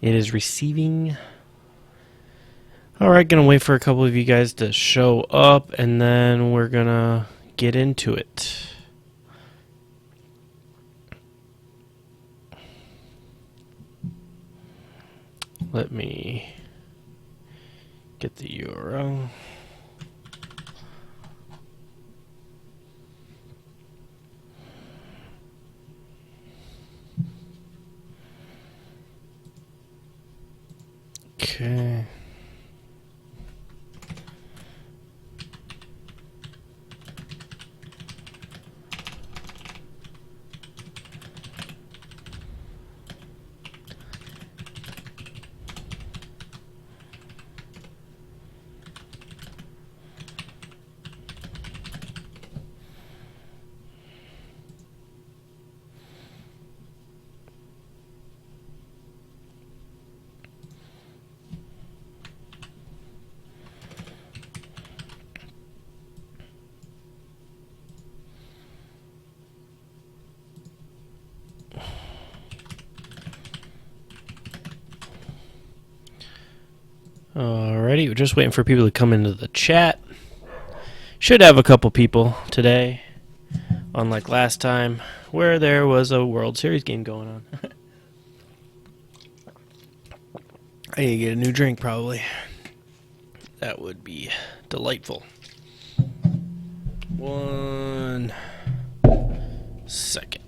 It is receiving. Alright, gonna wait for a couple of you guys to show up, and then we're gonna get into it. Let me get the URL. Okay. Alrighty, we're just waiting for people to come into the chat. Should have a couple people today, unlike last time where there was a World Series game going on. I need to get a new drink probably. That would be delightful. 1 second.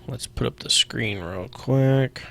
Let's put up the screen real quick.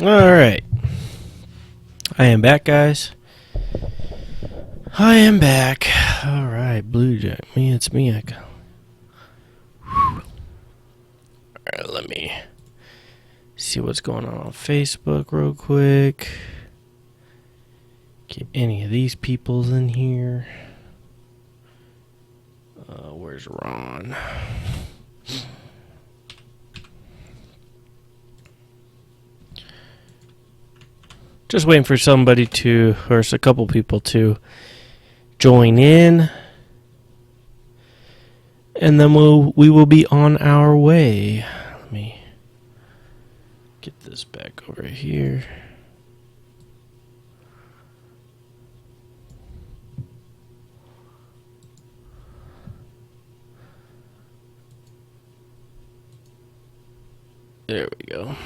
Alright. I am back, guys. I am back. Alright, Blue Jack. It's me. Alright, let me see what's going on Facebook real quick. Get any of these peoples in here. Where's Ron? Just waiting for somebody to, or a couple people to join in. And then we will be on our way. Let me get this back over here. There we go.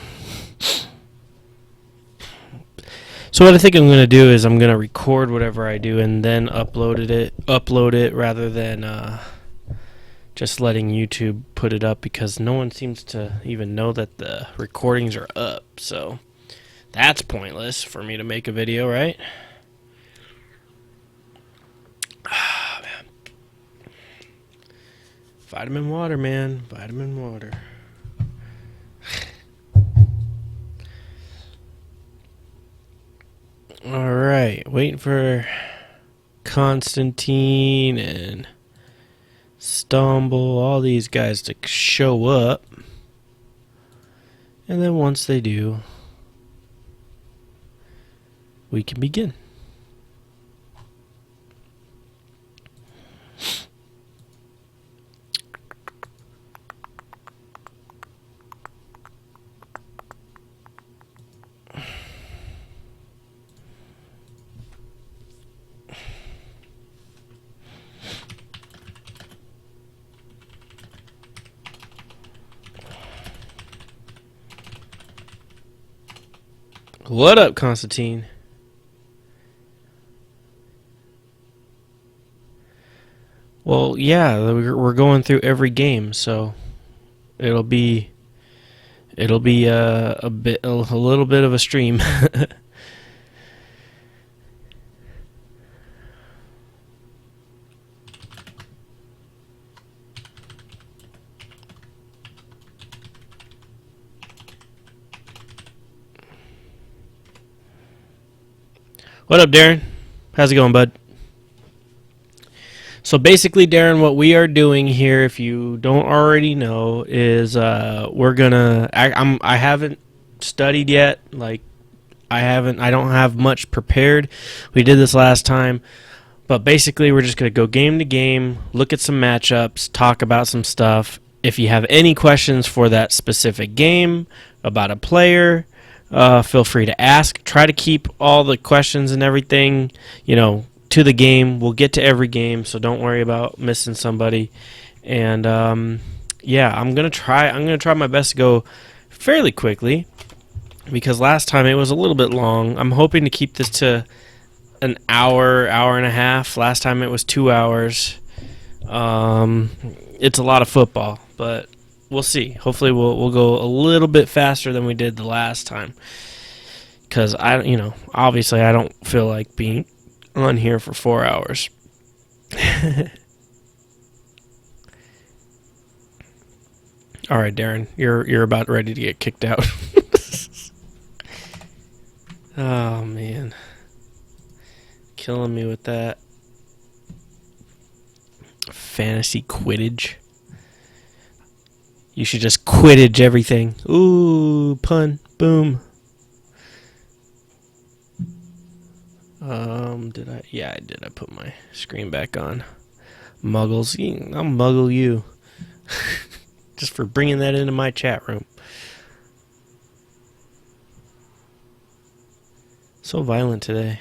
So what I think I'm going to do is I'm going to record whatever I do and then upload it rather than just letting YouTube put it up, because no one seems to even know that the recordings are up. So that's pointless for me to make a video, right? Ah, man. Vitamin water, man. Vitamin water. Alright, waiting for Constantine and Stumble, all these guys to show up. And then once they do, we can begin. What up, Constantine? Well, yeah, we're going through every game, so it'll be a little bit of a stream. What up, Darren? How's it going, bud? So basically, Darren, what we are doing here, if you don't already know, is we're gonna. I haven't studied yet. Like I don't have much prepared. We did this last time, but basically, we're just gonna go game to game, look at some matchups, talk about some stuff. If you have any questions for that specific game about a player, feel free to ask. Try to keep all the questions and everything, to the game. We'll get to every game, so don't worry about missing somebody. And yeah, I'm gonna try my best to go fairly quickly because last time it was a little bit long. I'm hoping to keep this to an hour and a half. Last time it was 2 hours. It's a lot of football, but we'll see. Hopefully we'll go a little bit faster than we did the last time. Because obviously I don't feel like being on here for 4 hours. All right, Darren, you're about ready to get kicked out. Oh man, killing me with that fantasy quidditch. You should just quidditch everything. Ooh, pun. Boom. Did I? Yeah, I did. I put my screen back on. Muggles. I'll muggle you. Just for bringing that into my chat room. So violent today.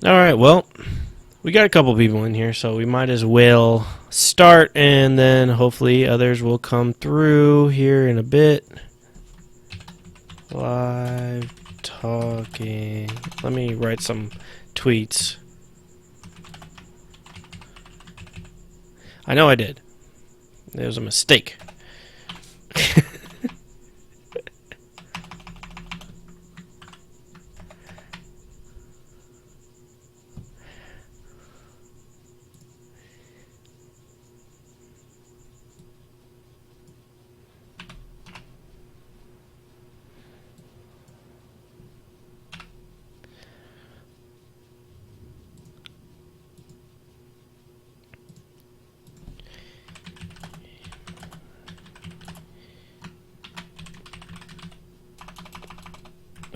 Alright, well, we got a couple people in here, so we might as well start, and then hopefully others will come through here in a bit. Live talking. Let me write some tweets. I know I did. It was a mistake.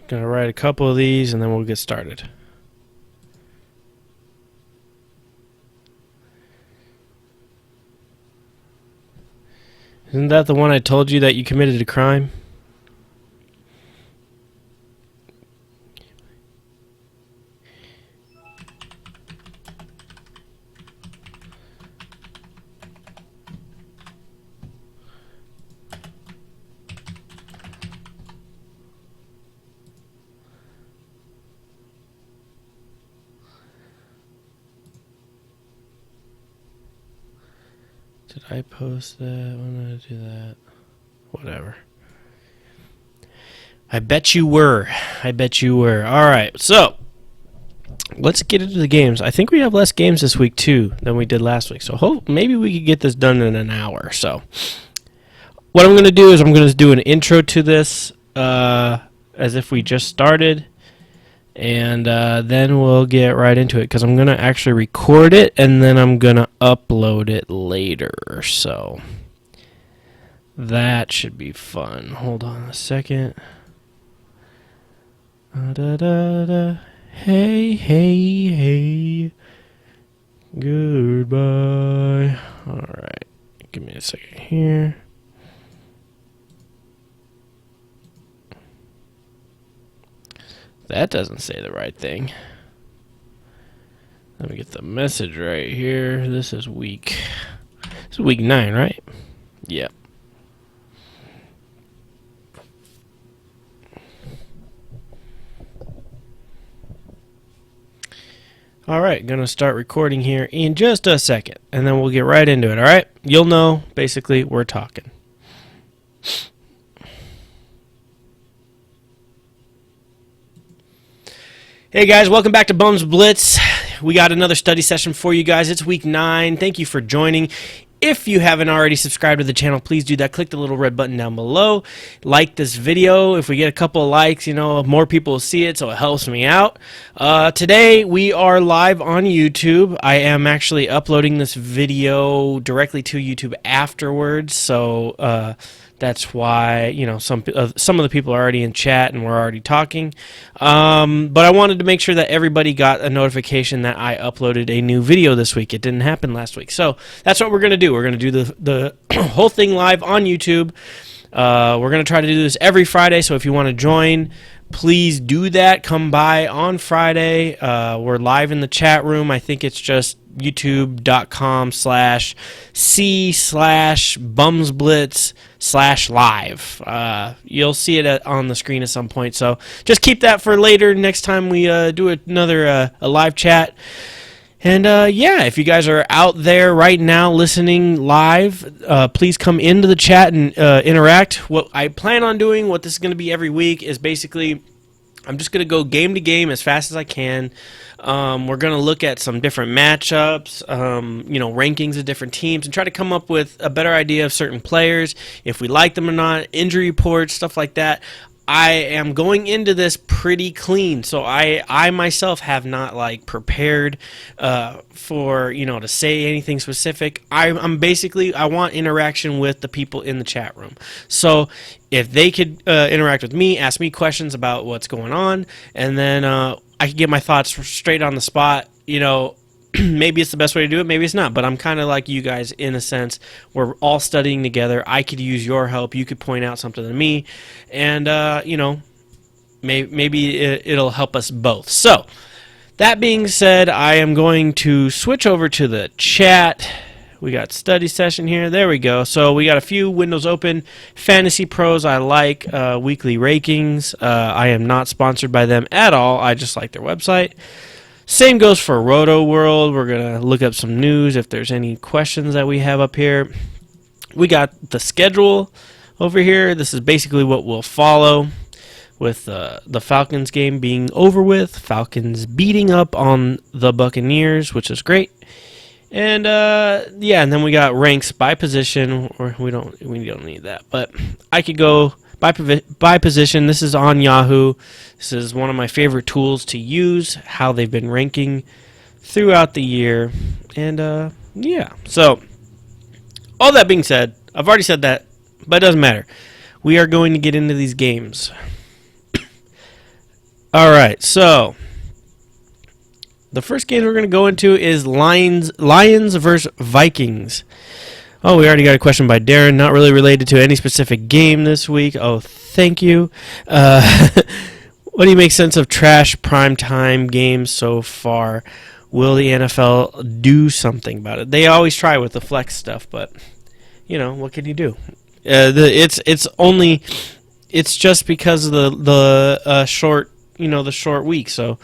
Gonna write a couple of these and then we'll get started. Isn't that the one I told you that you committed a crime? Did I post that? When did I do that? Whatever. I bet you were. I bet you were. Alright, so let's get into the games. I think we have less games this week too than we did last week. So maybe we could get this done in an hour. So what I'm going to do is I'm going to do an intro to this as if we just started. And then we'll get right into it because I'm going to actually record it and then I'm going to upload it later. So that should be fun. Hold on a second. Hey, hey, hey. Goodbye. All right. Give me a second here. That doesn't say the right thing. Let me get the message right here. This is week 9, right? Yep. Alright, gonna start recording here in just a second, and then we'll get right into it, alright? You'll know, basically, we're talking. Hey guys, welcome back to Bums Blitz. We got another study session for you guys. It's week 9. Thank you for joining. If you haven't already subscribed to the channel, please do that. Click the little red button down below. Like this video. If we get a couple of likes, more people will see it, so it helps me out. Today, we are live on YouTube. I am actually uploading this video directly to YouTube afterwards, so that's why, some of the people are already in chat and we're already talking. But I wanted to make sure that everybody got a notification that I uploaded a new video this week. It didn't happen last week. So that's what we're going to do. We're going to do the whole thing live on YouTube. We're going to try to do this every Friday, so if you want to join, please do that. Come by on Friday. We're live in the chat room. I think it's just youtube.com/c/bumsblitz/live. You'll see it on the screen at some point, so just keep that for later next time we do another a live chat. And yeah, if you guys are out there right now listening live, please come into the chat and interact. What I plan on doing, what this is going to be every week, is basically I'm just going to go game to game as fast as I can. We're going to look at some different matchups, rankings of different teams, and try to come up with a better idea of certain players, if we like them or not, injury reports, stuff like that. I am going into this pretty clean, so I myself have not prepared for to say anything specific. I'm basically, I want interaction with the people in the chat room. So if they could interact with me, ask me questions about what's going on, and then I could get my thoughts straight on the spot. Maybe it's the best way to do it, maybe it's not, but I'm kind of like you guys in a sense. We're all studying together. I could use your help. You could point out something to me, and maybe it'll help us both. So that being said, I am going to switch over to the chat. We got study session here. There we go. So we got a few windows open. Fantasy Pros, I like. Weekly rankings. I am not sponsored by them at all. I just like their website. Same goes for Roto World. We're going to look up some news if there's any questions that we have up here. We got the schedule over here. This is basically what we'll follow with the Falcons game being over with. Falcons beating up on the Buccaneers, which is great. And yeah, and then we got ranks by position, or we don't need that. But I could go by position. This is on Yahoo. This is one of my favorite tools to use, how they've been ranking throughout the year. And yeah, so all that being said, I've already said that, but it doesn't matter. We are going to get into these games. All right, so the first game we're going to go into is Lions versus Vikings. Oh, we already got a question by Darren, not really related to any specific game this week. Oh, thank you. What do you make sense of trash primetime games so far? Will the NFL do something about it? They always try with the flex stuff, but what can you do? It's just because of the short short week. So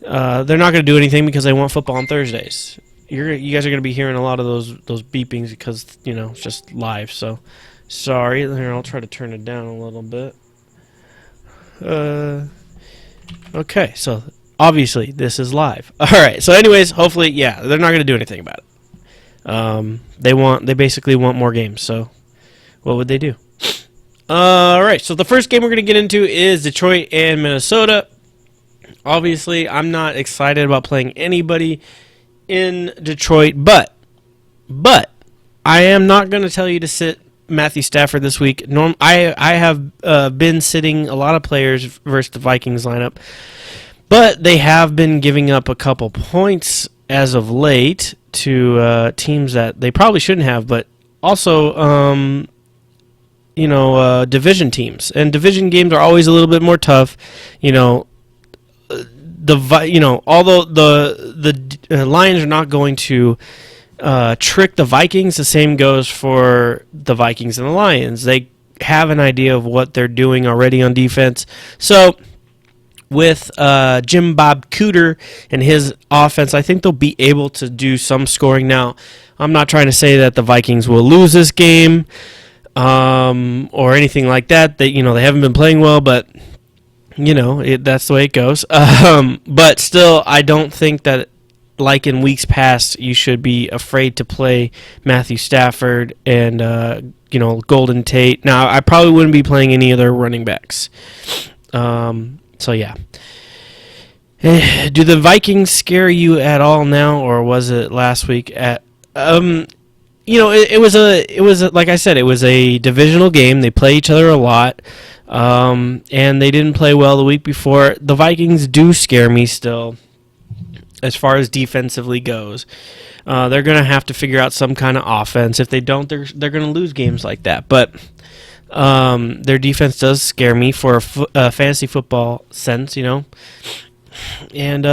they're not going to do anything because they want football on Thursdays. You guys are going to be hearing a lot of those beepings because it's just live. So sorry. Here, I'll try to turn it down a little bit. Okay, so obviously this is live. All right. So anyways, hopefully, yeah, they're not going to do anything about it. They basically want more games. So what would they do? All right. So the first game we're going to get into is Detroit and Minnesota. Obviously, I'm not excited about playing anybody in Detroit, but I am not going to tell you to sit Matthew Stafford this week. I have been sitting a lot of players versus the Vikings lineup, but they have been giving up a couple points as of late to teams that they probably shouldn't have, but also division teams, and division games are always a little bit more tough. Although the Lions are not going to trick the Vikings, the same goes for the Vikings and the Lions. They have an idea of what they're doing already on defense. So with Jim Bob Cooter and his offense, I think they'll be able to do some scoring. Now, I'm not trying to say that the Vikings will lose this game or anything like that. They haven't been playing well, but that's the way it goes. But still, I don't think that like in weeks past, you should be afraid to play Matthew Stafford and Golden Tate. Now, I probably wouldn't be playing any other running backs. So yeah. Do the Vikings scare you at all now, or was it last week? It was like I said, it was a divisional game. They play each other a lot, and they didn't play well the week before. The Vikings do scare me still, as far as defensively goes. They're going to have to figure out some kind of offense. If they don't, they're going to lose games like that. But their defense does scare me for a fantasy football sense, And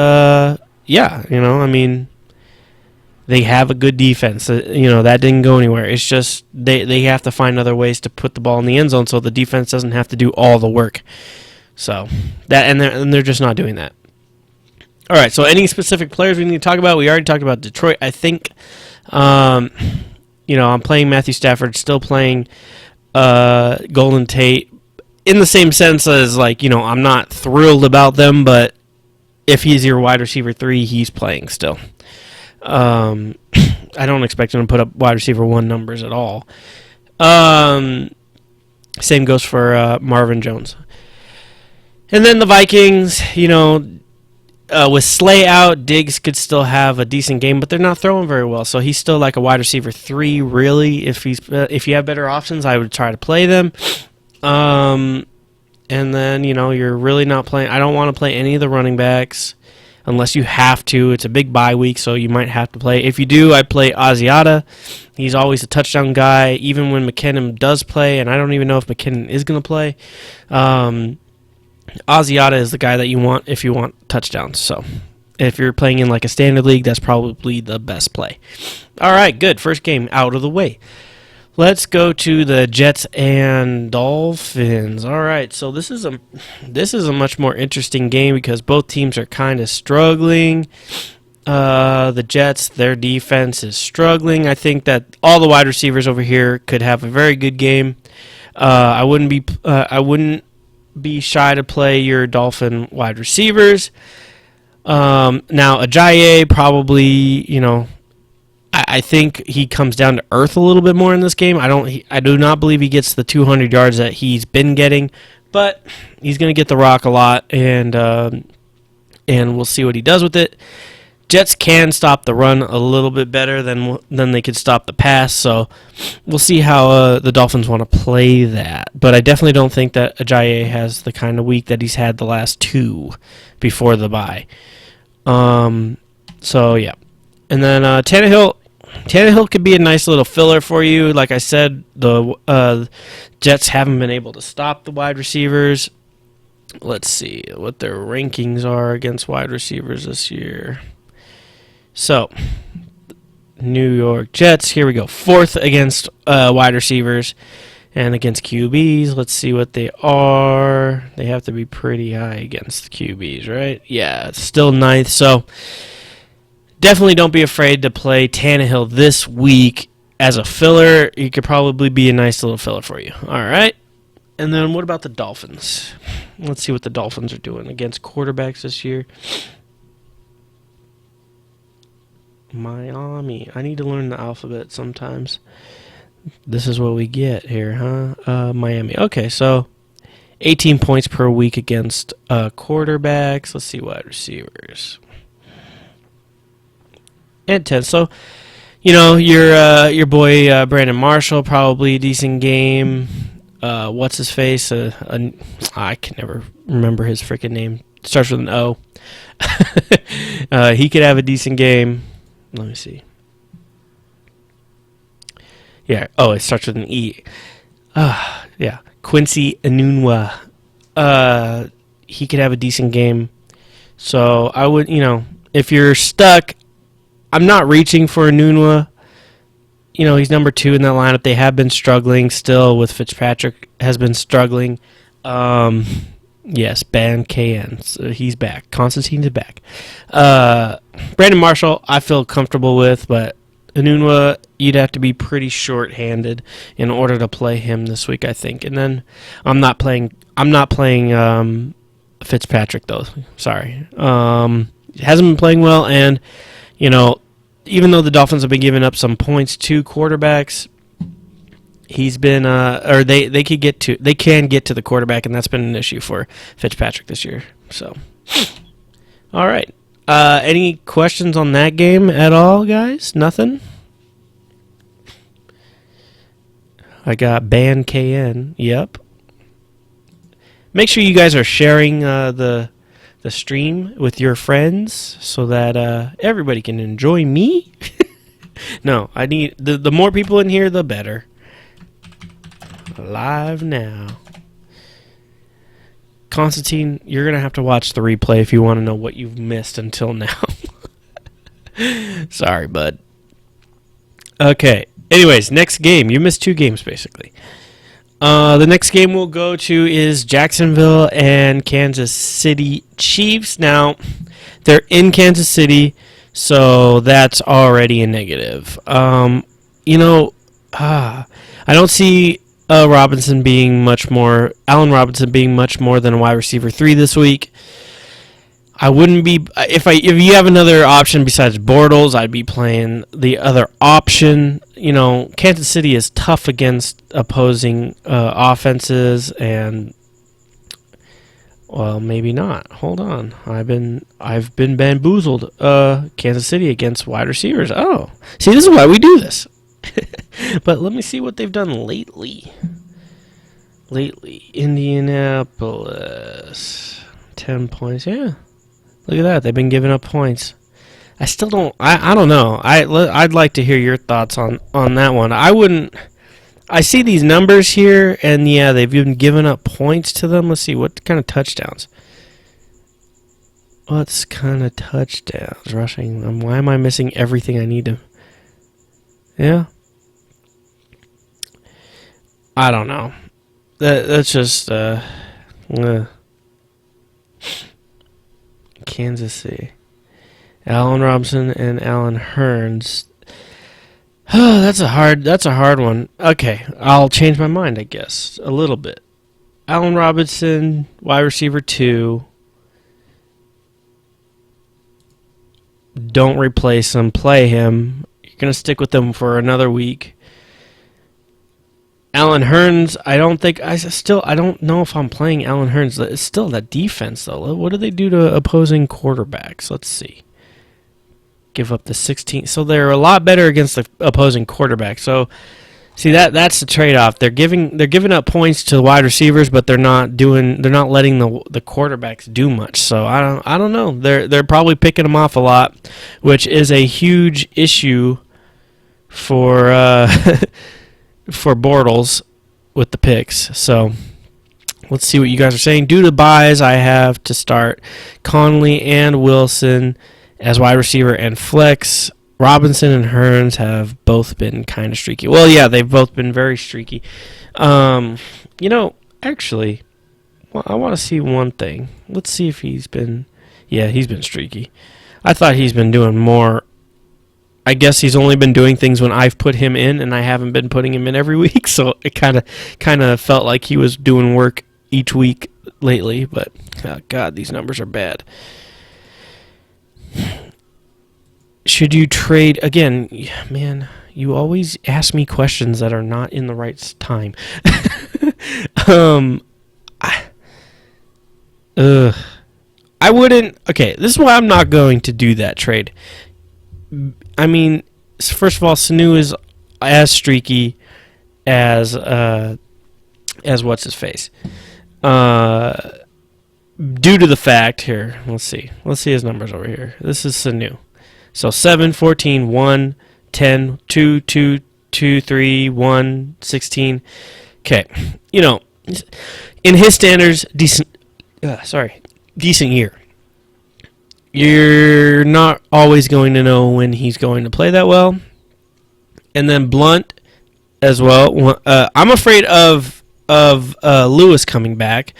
they have a good defense. That didn't go anywhere. It's just they have to find other ways to put the ball in the end zone so the defense doesn't have to do all the work. So they're just not doing that. All right. So any specific players we need to talk about? We already talked about Detroit. I think, I'm playing Matthew Stafford, still playing Golden Tate in the same sense as I'm not thrilled about them, but if he's your wide receiver 3, he's playing still. I don't expect him to put up wide receiver 1 numbers at all. Same goes for Marvin Jones. And then the Vikings, with Slay out, Diggs could still have a decent game, but they're not throwing very well. So he's still like a wide receiver 3, really. If you have better options, I would try to play them. And then, you're really not playing. I don't want to play any of the running backs unless you have to. It's a big bye week, so you might have to play. If you do, I play Asiata. He's always a touchdown guy, even when McKinnon does play, and I don't even know if McKinnon is going to play. Asiata is the guy that you want if you want touchdowns. So if you're playing in like a standard league, that's probably the best play. All right, good. First game out of the way. Let's go to the Jets and Dolphins. All right, so this is a much more interesting game because both teams are kind of struggling. The Jets, their defense is struggling. I think that all the wide receivers over here could have a very good game. I wouldn't be shy to play your Dolphin wide receivers. Now Ajayi probably, I think he comes down to earth a little bit more in this game. I do not believe he gets the 200 yards that he's been getting, but he's going to get the rock a lot, and we'll see what he does with it. Jets can stop the run a little bit better than they could stop the pass, so we'll see how the Dolphins want to play that. But I definitely don't think that Ajayi has the kind of week that he's had the last 2 before the bye. So yeah, and then Tannehill could be a nice little filler for you. Like I said, the Jets haven't been able to stop the wide receivers. Let's see what their rankings are against wide receivers this year. So, New York Jets, here we go. 4th against wide receivers and against QBs. Let's see what they are. They have to be pretty high against QBs, right? Yeah, it's still 9th. So, definitely don't be afraid to play Tannehill this week as a filler. He could probably be a nice little filler for you. All right. And then what about the Dolphins? Let's see what the Dolphins are doing against quarterbacks this year. Miami. I need to learn the alphabet sometimes. This is what we get here, huh? Miami. Okay, so 18 points per week against quarterbacks. Let's see wide receivers. And 10. So, your boy Brandon Marshall, probably a decent game. What's his face? I can never remember his freaking name. Starts with an O. He could have a decent game. Let me see. Yeah. Oh, it starts with an E. Yeah. Quincy Enunwa. He could have a decent game. So I would, if you're stuck, I'm not reaching for Enunwa. He's number 2 in that lineup. They have been struggling still with Fitzpatrick has been struggling. Yes, Ben KN. So he's back. Constantine is back. Brandon Marshall, I feel comfortable with, but Enunwa, you'd have to be pretty short-handed in order to play him this week, I think. And then I'm not playing Fitzpatrick though. Sorry. He hasn't been playing well, and you know, even though the Dolphins have been giving up some points to quarterbacks, he's been or they can get to the quarterback, and that's been an issue for Fitzpatrick this year. So, all right. Any questions on that game at all, guys? Nothing? I got Ban KN. Yep. Make sure you guys are sharing the stream with your friends so that everybody can enjoy me. No, I need the more people in here, the better. Live now. Constantine, you're going to have to watch the replay if you want to know what you've missed until now. Sorry, bud. Okay. Anyways, next game. You missed 2 games, basically. The next game we'll go to is Jacksonville and Kansas City Chiefs. Now, they're in Kansas City, so that's already a negative. I don't see Allen Robinson being much more than wide receiver 3 this week. I wouldn't be if you have another option besides Bortles, I'd be playing the other option. Kansas City is tough against opposing offenses, and well, maybe not. Hold on, I've been bamboozled. Kansas City against wide receivers. Oh, see, this is why we do this. But let me see what they've done lately. Indianapolis, 10 points. Yeah. Look at that. They've been giving up points. I still don't... I don't know. I'd like to hear your thoughts on that one. I see these numbers here, and yeah, they've been giving up points to them. Let's see. What kind of touchdowns? Rushing. Why am I missing everything I need to... Yeah? I don't know. That's just... Kansas City. Allen Robinson and Allen Hurns. That's a hard one. Okay, I'll change my mind, I guess, a little bit. Allen Robinson, wide receiver 2. Don't replace him. Play him. You're going to stick with him for another week. Allen Hurns, I don't know if I'm playing Allen Hurns. It's still that defense, though. What do they do to opposing quarterbacks? Let's see. Give up the 16. So they're a lot better against the opposing quarterback. So, see, that's the trade-off. They're giving up points to the wide receivers, but they're not letting the quarterbacks do much. So I don't know. They're probably picking them off a lot, which is a huge issue for for Bortles with the picks. So let's see what you guys are saying. Due to buys, I have to start Conley and Wilson as wide receiver and flex. Robinson and Hurns have both been kind of streaky. Well, yeah, they've both been very streaky. Actually, I want to see one thing. Let's see if he's been streaky. I thought he's been doing more. I guess he's only been doing things when I've put him in, and I haven't been putting him in every week, so it kind of felt like he was doing work each week lately, but oh God, these numbers are bad. Should you trade again? Man, you always ask me questions that are not in the right time. I wouldn't. Okay, this is why I'm not going to do that trade. I mean, first of all, Sanu is as streaky as what's his face. Due to the fact here, let's see his numbers over here. This is Sanu. So 7, 14, 1, 10, 2, 2, 2, 3, 1, 16. Okay, in his standards, decent year. You're not always going to know when he's going to play that well. And then Blunt as well. I'm afraid of Lewis coming back.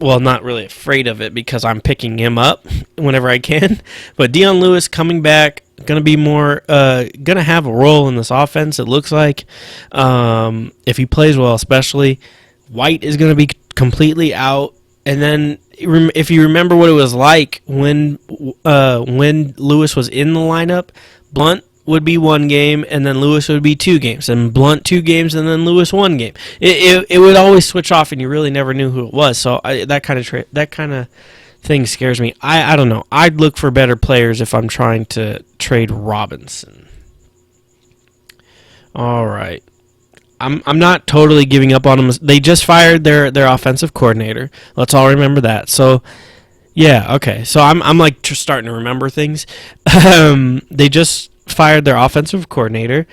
Well, not really afraid of it because I'm picking him up whenever I can. But Dion Lewis coming back, going to be more, going to have a role in this offense, it looks like. If he plays well, especially. White is going to be completely out. And then if you remember what it was like when Lewis was in the lineup, Blunt would be 1 game, and then Lewis would be 2 games, and Blunt 2 games, and then Lewis 1 game. It would always switch off, and you really never knew who it was. So that kind of thing scares me. I don't know. I'd look for better players if I'm trying to trade Robinson. All right. I'm not totally giving up on them. They just fired their offensive coordinator. Let's all remember that. So, yeah, okay. So I'm like starting to remember things. They just fired their offensive coordinator.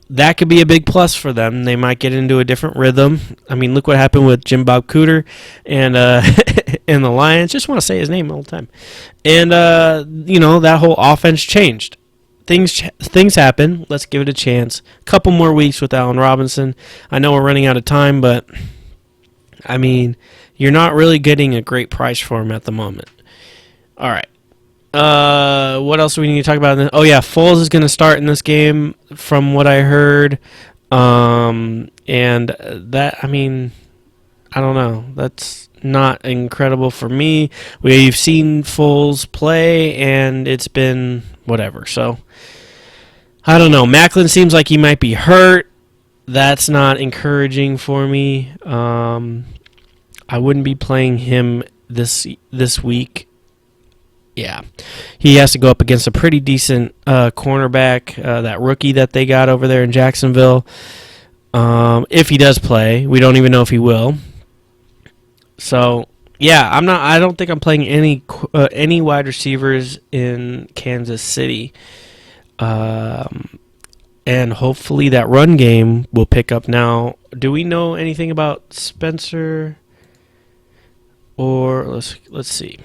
That could be a big plus for them. They might get into a different rhythm. I mean, look what happened with Jim Bob Cooter and and the Lions. Just want to say his name all the time. And that whole offense changed. Things happen. Let's give it a chance. A couple more weeks with Allen Robinson. I know we're running out of time, but I mean, you're not really getting a great price for him at the moment. All right. What else do we need to talk about? Oh yeah, Foles is going to start in this game, from what I heard. And that, I mean, I don't know. That's not incredible for me. We've seen Foles play, and it's been whatever. So, I don't know. Macklin seems like he might be hurt. That's not encouraging for me. I wouldn't be playing him this week. Yeah. He has to go up against a pretty decent cornerback, that rookie that they got over there in Jacksonville. If he does play, we don't even know if he will. So, yeah, I don't think I'm playing any wide receivers in Kansas City. And hopefully that run game will pick up now. Do we know anything about Spencer? Or let's see.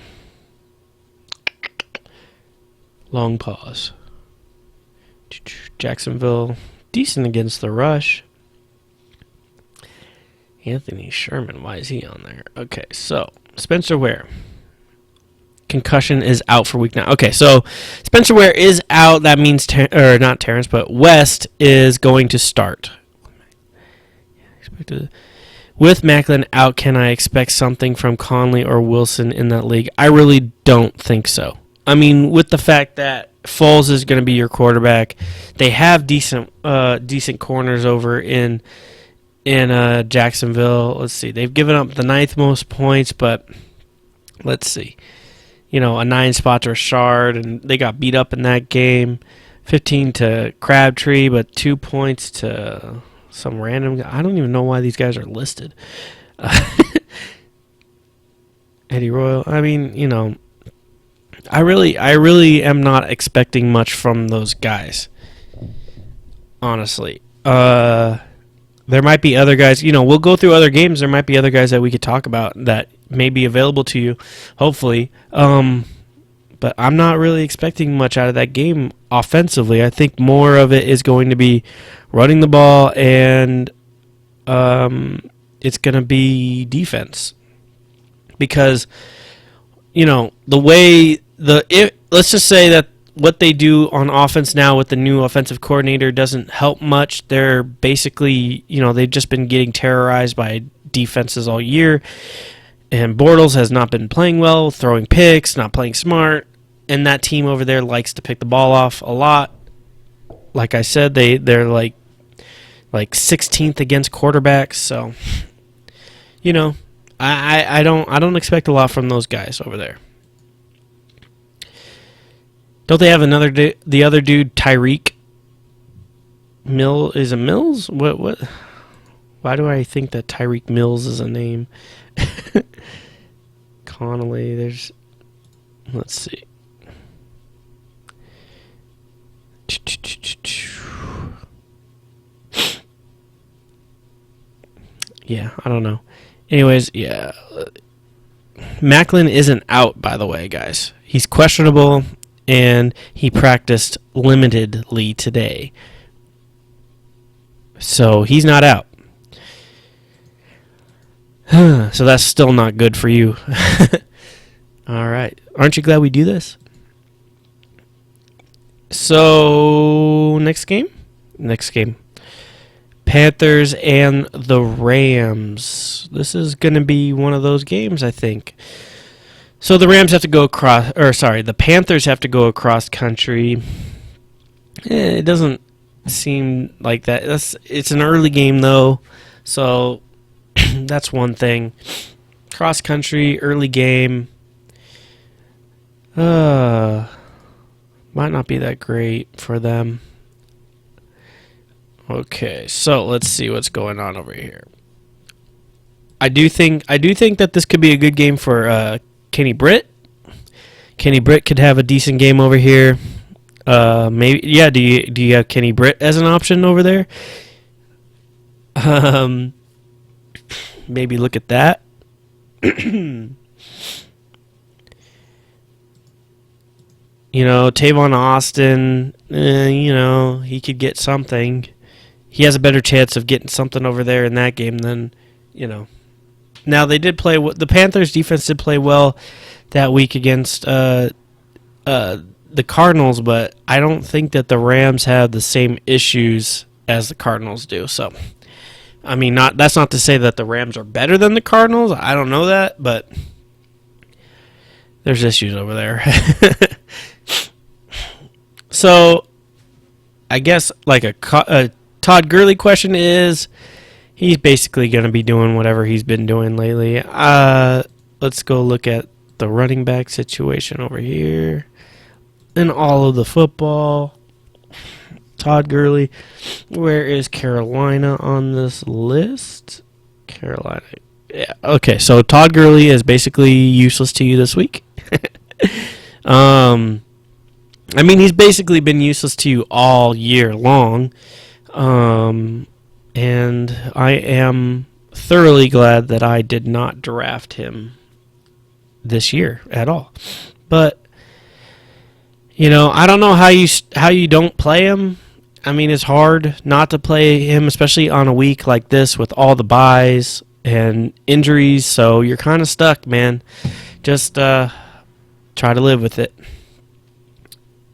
Long pause. Jacksonville, decent against the rush. Anthony Sherman, why is he on there? Okay, so Spencer Ware. Concussion is out for week 9. Okay, so Spencer Ware is out. That means, not Terrence, but West is going to start. With Macklin out, can I expect something from Conley or Wilson in that league? I really don't think so. I mean, with the fact that Foles is going to be your quarterback, they have decent corners over in Jacksonville. Let's see. They've given up the 9th most points, but let's see. A 9 spot to Rashard, and they got beat up in that game. 15 to Crabtree, but 2 points to some random guy. I don't even know why these guys are listed. Eddie Royal. I mean, I really am not expecting much from those guys. Honestly. There might be other guys, we'll go through other games. There might be other guys that we could talk about that may be available to you, hopefully. But I'm not really expecting much out of that game offensively. I think more of it is going to be running the ball, and it's going to be defense. Because, the way let's just say that what they do on offense now with the new offensive coordinator doesn't help much. They're basically, they've just been getting terrorized by defenses all year. And Bortles has not been playing well, throwing picks, not playing smart. And that team over there likes to pick the ball off a lot. Like I said, they're like 16th against quarterbacks. So, I don't expect a lot from those guys over there. Don't they have the other dude, Tyreek Is it Mills? What? Why do I think that Tyreek Mills is a name? Connolly, let's see. Yeah, I don't know. Anyways, yeah. Macklin isn't out, by the way, guys. He's questionable, and he practiced limitedly today. So he's not out. So that's still not good for you. All right. Aren't you glad we do this? So, next game? Next game. Panthers and the Rams. This is going to be one of those games, I think. So the Rams have to go across, or sorry, the Panthers have to go across country. It doesn't seem like that. It's an early game though, so that's one thing. Cross country, early game. Might not be that great for them. Okay, so let's see what's going on over here. I do think that this could be a good game for Kenny Britt. Kenny Britt could have a decent game over here. Maybe, yeah. Do you have Kenny Britt as an option over there? Maybe look at that. Tavon Austin. He could get something. He has a better chance of getting something over there in that game than. Now they did play. The Panthers defense did play well that week against the Cardinals, but I don't think that the Rams have the same issues as the Cardinals do. So, I mean, that's not to say that the Rams are better than the Cardinals. I don't know that, but there's issues over there. So, I guess like a Todd Gurley question is, he's basically going to be doing whatever he's been doing lately. Let's go look at the running back situation over here. And all of the football. Todd Gurley. Where is Carolina on this list? Carolina. Yeah. Okay, so Todd Gurley is basically useless to you this week. I mean, he's basically been useless to you all year long. And I am thoroughly glad that I did not draft him this year at all. But I don't know how you don't play him. I mean, it's hard not to play him, especially on a week like this with all the buys and injuries. So you're kind of stuck, man. Just try to live with it.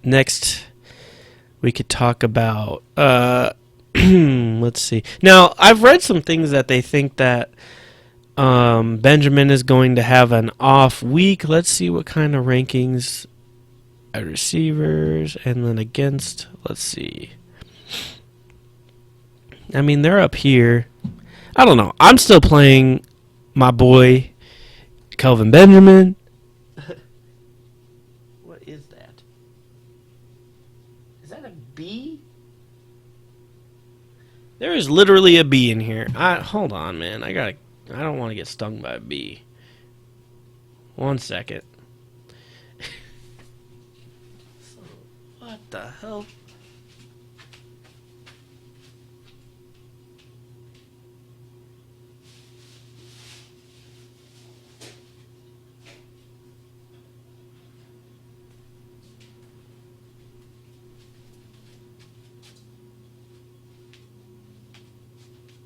Next, we could talk about. Let's see. Now, I've read some things that they think that Benjamin is going to have an off week. Let's see what kind of rankings at receivers and then against. Let's see. I mean, they're up here. I don't know. I'm still playing my boy, Kelvin Benjamin. What is that? Is that a bee? There is literally a bee in here. Hold on, man. I don't want to get stung by a bee. 1 second. What the hell?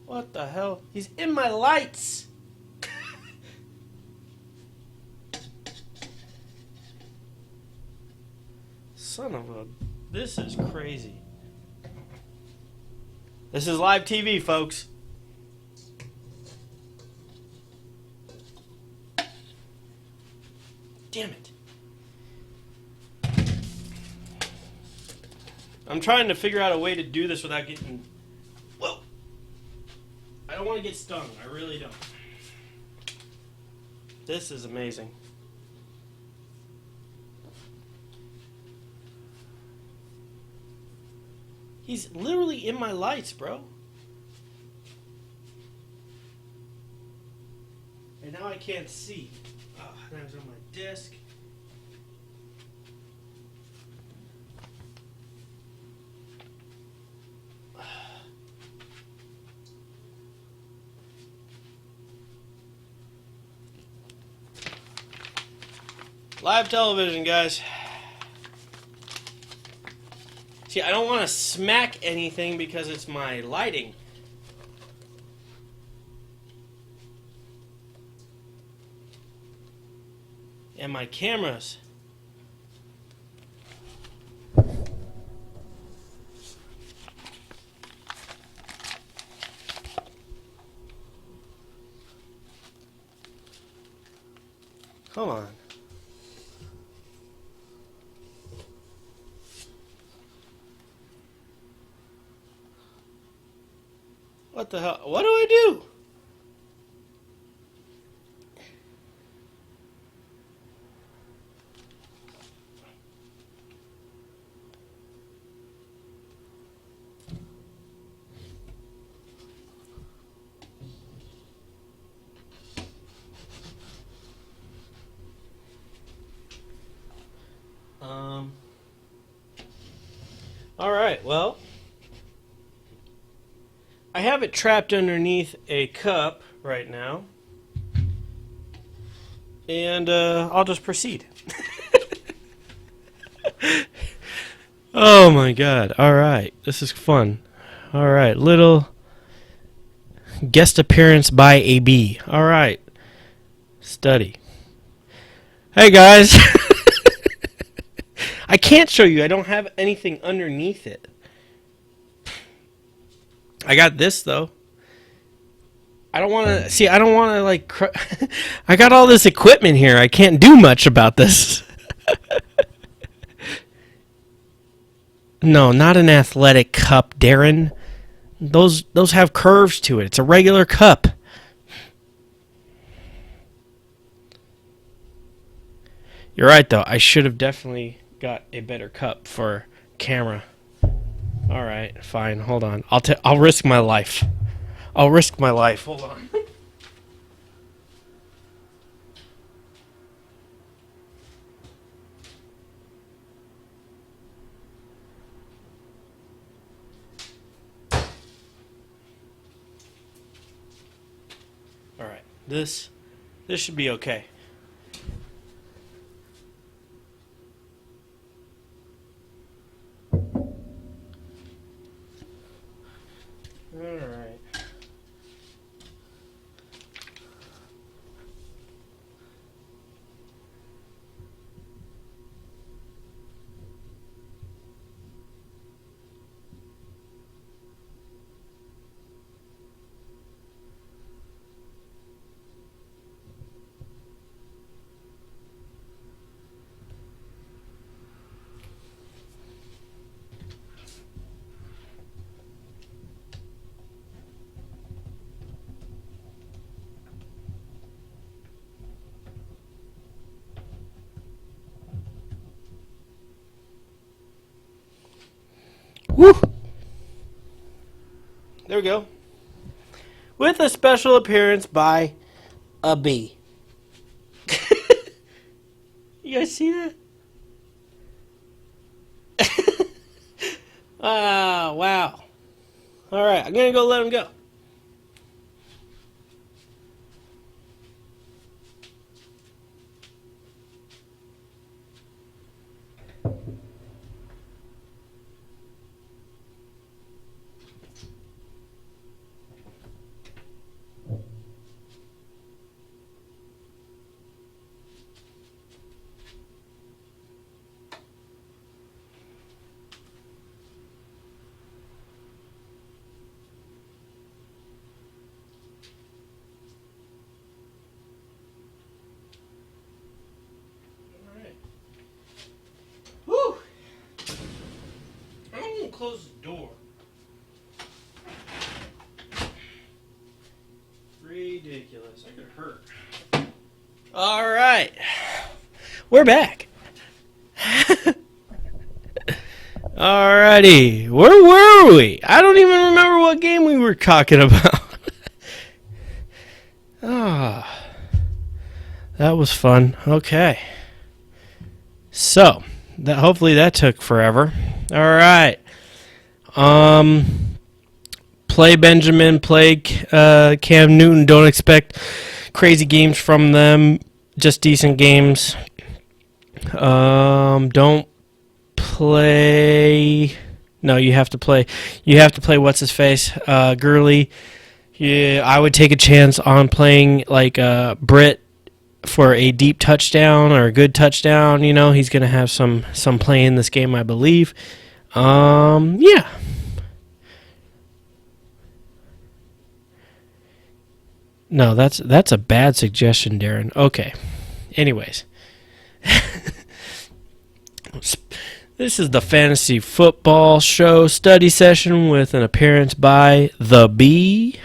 What the hell? He's in my lights! Son of a... This is crazy. This is live TV, folks. Damn it. I'm trying to figure out a way to do this without getting... Whoa! I don't want to get stung. I really don't. This is amazing. He's literally in my lights, bro. And now I can't see. Oh, that was on my desk. Live television, guys. See, I don't want to smack anything because it's my lighting. And my cameras. Come on. What the hell? What do I do? All right, well, I have it trapped underneath a cup right now, and I'll just proceed. Oh my god, all right, this is fun. All right, little guest appearance by a bee. All right, study. Hey guys. I can't show you. I don't have anything underneath it. I got this though. I don't want to see. I don't want to like. I got all this equipment here. I can't do much about this. No, not an athletic cup, Darren. Those have curves to it. It's a regular cup. You're right though. I should have definitely got a better cup for camera. All right, fine. Hold on. I'll risk my life. I'll risk my life. Hold on. All right. This should be okay. Alright. Woo! There we go. With a special appearance by a bee. You guys see that? Ah, wow. Alright, I'm gonna go let him go. Close the door. Ridiculous. I could hurt. All right. We're back. Alrighty. Where were we? I don't even remember what game we were talking about. Ah. That was fun. Okay. So, hopefully that took forever. All right. Play Benjamin, play Cam Newton. Don't expect crazy games from them. Just decent games. Don't play. No, you have to play. You have to play. What's his face? Gurley. Yeah, I would take a chance on playing like Britt for a deep touchdown or a good touchdown. You know, he's gonna have some play in this game, I believe. Yeah. No, that's a bad suggestion, Darren. Okay. Anyways. This is the Fantasy Football Show study session with an appearance by the Bee.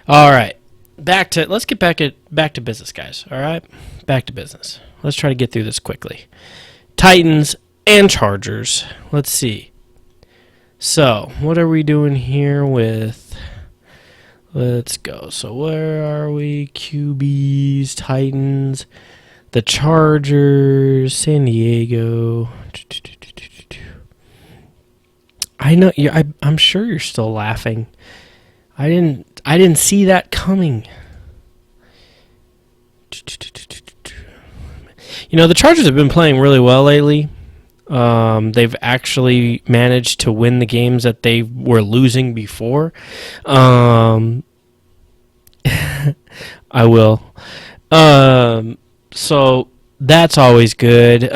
All right, let's get back to business, guys. All right, back to business. Let's try to get through this quickly. Titans and Chargers. Let's see. So, what are we doing here with? Let's go. So, where are we? QBs, Titans, the Chargers, San Diego. I know I'm sure you're still laughing. I didn't see that coming. You know, the Chargers have been playing really well lately. They've actually managed to win the games that they were losing before. I will. So that's always good.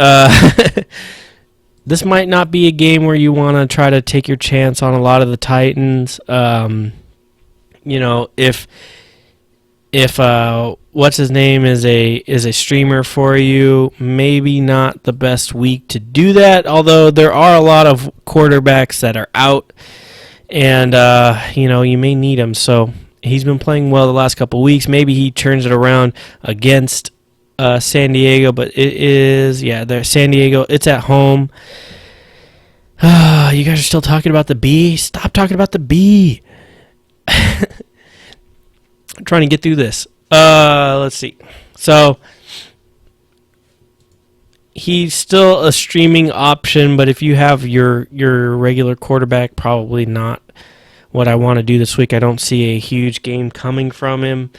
This might not be a game where you want to try to take your chance on a lot of the Titans. You know, if what's his name is a streamer for you, maybe not the best week to do that. Although there are a lot of quarterbacks that are out, and you know, you may need him. So he's been playing well the last couple weeks. Maybe he turns it around against San Diego, but it is San Diego. It's at home. You guys are still talking about the Bee? Stop talking about the Bee. I'm trying to get through this. Let's see. So he's still a streaming option, but if you have your regular quarterback, probably not what I want to do this week. I don't see a huge game coming from him.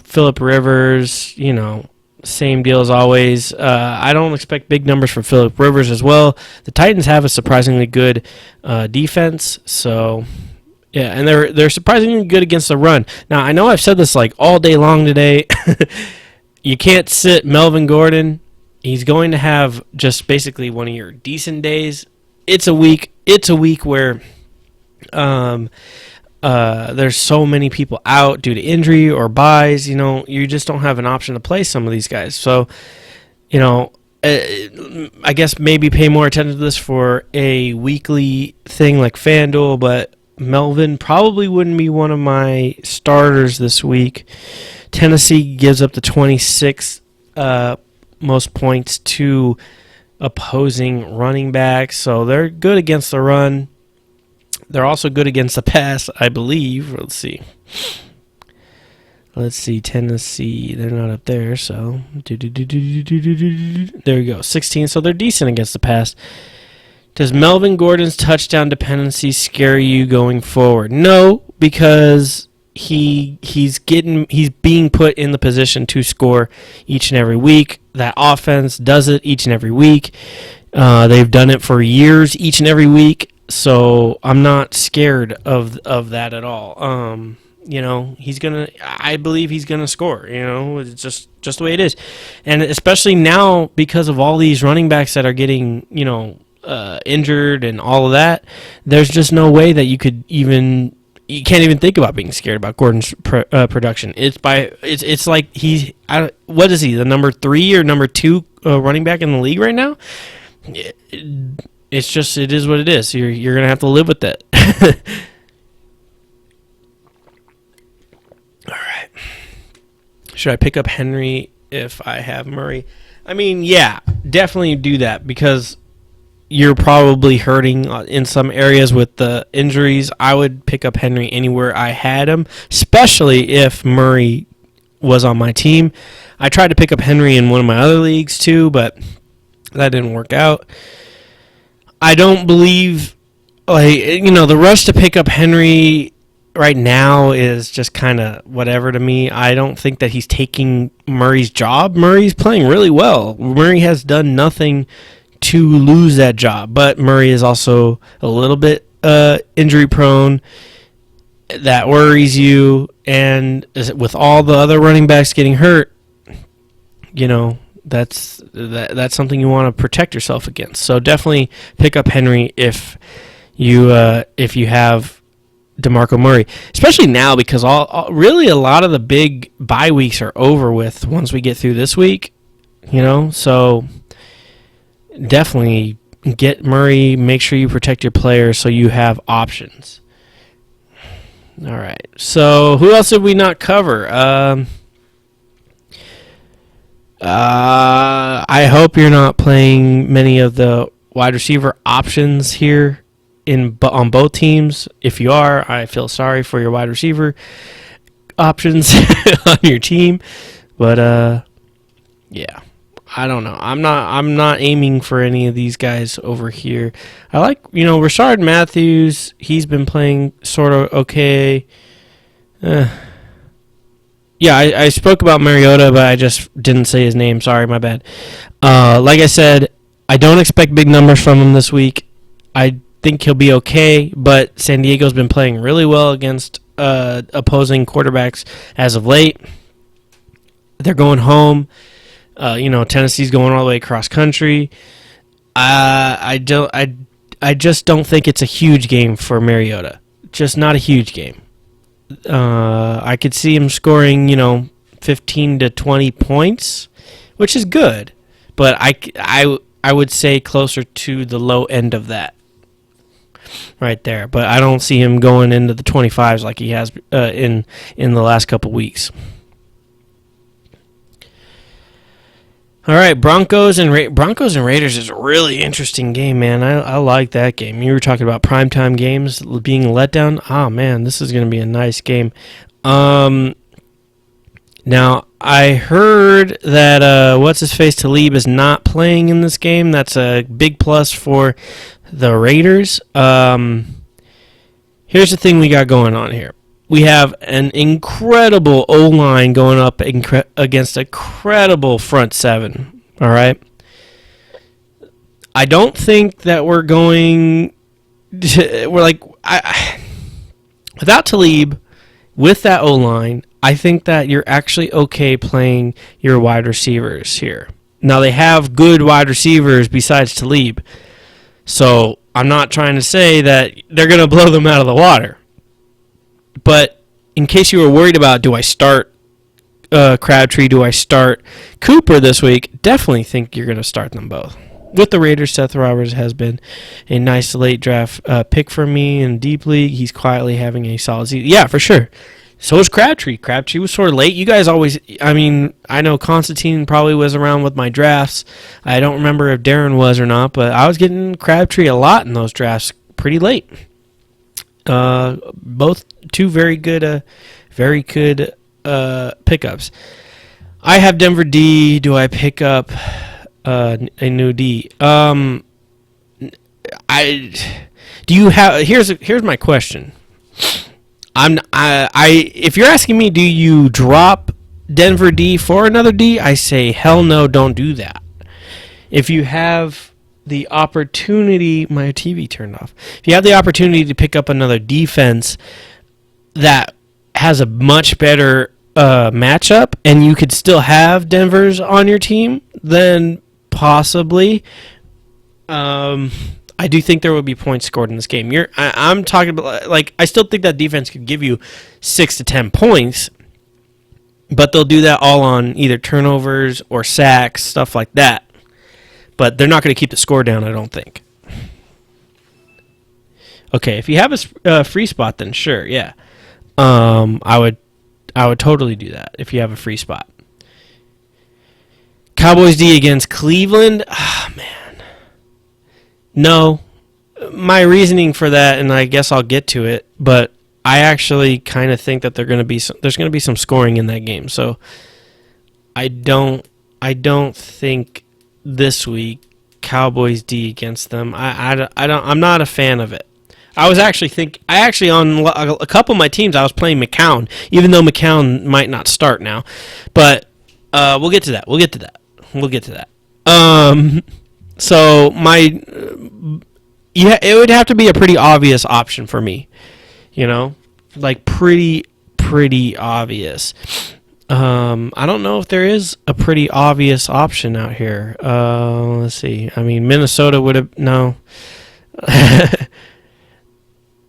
Phillip Rivers, you know, same deal as always. I don't expect big numbers from Phillip Rivers as well. The Titans have a surprisingly good defense, so yeah, and they're surprisingly good against the run. Now, I know I've said this like all day long today. You can't sit Melvin Gordon. He's going to have just basically one of your decent days. It's a week where there's so many people out due to injury or buys. You know, you just don't have an option to play some of these guys. So, you know, I guess maybe pay more attention to this for a weekly thing like Fanduel, but Melvin probably wouldn't be one of my starters this week. Tennessee gives up the 26th most points to opposing running backs, so they're good against the run. They're also good against the pass, I believe. Let's see. Tennessee, they're not up there, so there we go, 16. So they're decent against the pass. Does Melvin Gordon's touchdown dependency scare you going forward? No, because he's being put in the position to score each and every week. That offense does it each and every week. They've done it for years, each and every week. So I'm not scared of that at all. You know, I believe he's gonna score. You know, it's just the way it is, and especially now because of all these running backs that are getting, you know, injured and all of that. There's just no way that you can't even think about being scared about Gordon's production. It's like what is he, the number 3 or number 2 running back in the league right now? It is what it is. You're gonna have to live with that. All right. Should I pick up Henry if I have Murray? I mean, yeah, definitely do that because you're probably hurting in some areas with the injuries. I would pick up Henry anywhere I had him, especially if Murray was on my team. I tried to pick up Henry in one of my other leagues too, but that didn't work out. I don't believe, the rush to pick up Henry right now is just kind of whatever to me. I don't think that he's taking Murray's job. Murray's playing really well. Murray has done nothing to lose that job, but Murray is also a little bit injury prone. That worries you, and with all the other running backs getting hurt, you know, that's something you want to protect yourself against. So definitely pick up Henry if you have DeMarco Murray, especially now because really a lot of the big bye weeks are over with once we get through this week, you know. So definitely get Murray. Make sure you protect your players so you have options. All right. So who else did we not cover? I hope you're not playing many of the wide receiver options here on both teams. If you are, I feel sorry for your wide receiver options on your team. But yeah, I don't know. I'm not aiming for any of these guys over here. I like, Rashard Matthews. He's been playing sort of okay. Yeah, I spoke about Mariota, but I just didn't say his name. Sorry, my bad. Like I said, I don't expect big numbers from him this week. I think he'll be okay, but San Diego's been playing really well against opposing quarterbacks as of late. They're going home. Tennessee's going all the way across country. I just don't think it's a huge game for Mariota. Just not a huge game. I could see him scoring, 15 to 20 points, which is good, but I would say closer to the low end of that right there. But I don't see him going into the 25s like he has in the last couple weeks. All right, Broncos and Raiders is a really interesting game, man. I like that game. You were talking about primetime games being a letdown. Oh, man, this is going to be a nice game. Now, I heard that what's-his-face Talib is not playing in this game. That's a big plus for the Raiders. Here's the thing we got going on here. We have an incredible O-line going up against a credible front seven, all right? I don't think that we're going to, without Talib, with that O-line, I think that you're actually okay playing your wide receivers here. Now, they have good wide receivers besides Talib, so I'm not trying to say that they're going to blow them out of the water. But in case you were worried about, do I start Crabtree, do I start Cooper this week, definitely think you're going to start them both. With the Raiders, Seth Roberts has been a nice late draft pick for me in Deep League. He's quietly having a solid season. Yeah, for sure. So is Crabtree. Crabtree was sort of late. You guys always, I know Constantine probably was around with my drafts. I don't remember if Darren was or not, but I was getting Crabtree a lot in those drafts pretty late. Both two very good pickups. I have Denver D. Do I pick up a new D? Here's my question. If you're asking me, do you drop Denver D for another D? I say hell no, don't do that. If you have the opportunity, my TV turned off. If you have the opportunity to pick up another defense that has a much better matchup, and you could still have Denver's on your team, then possibly. I do think there will be points scored in this game. I'm talking about, I still think that defense could give you 6 to 10 points, but they'll do that all on either turnovers or sacks, stuff like that. But they're not going to keep the score down, I don't think. Okay, if you have a free spot, then sure, yeah. I would totally do that if you have a free spot. Cowboys D against Cleveland. Ah, man. No. My reasoning for that, and I guess I'll get to it, but I actually kind of think that there's going to be some scoring in that game. So I don't think this week Cowboys D against them. I'm not a fan of it. I actually on a couple of my teams I was playing McCown, even though McCown might not start now. But we'll get to that. So it would have to be a pretty obvious option for me, pretty obvious. I don't know if there is a pretty obvious option out here. Let's see. Minnesota would have no.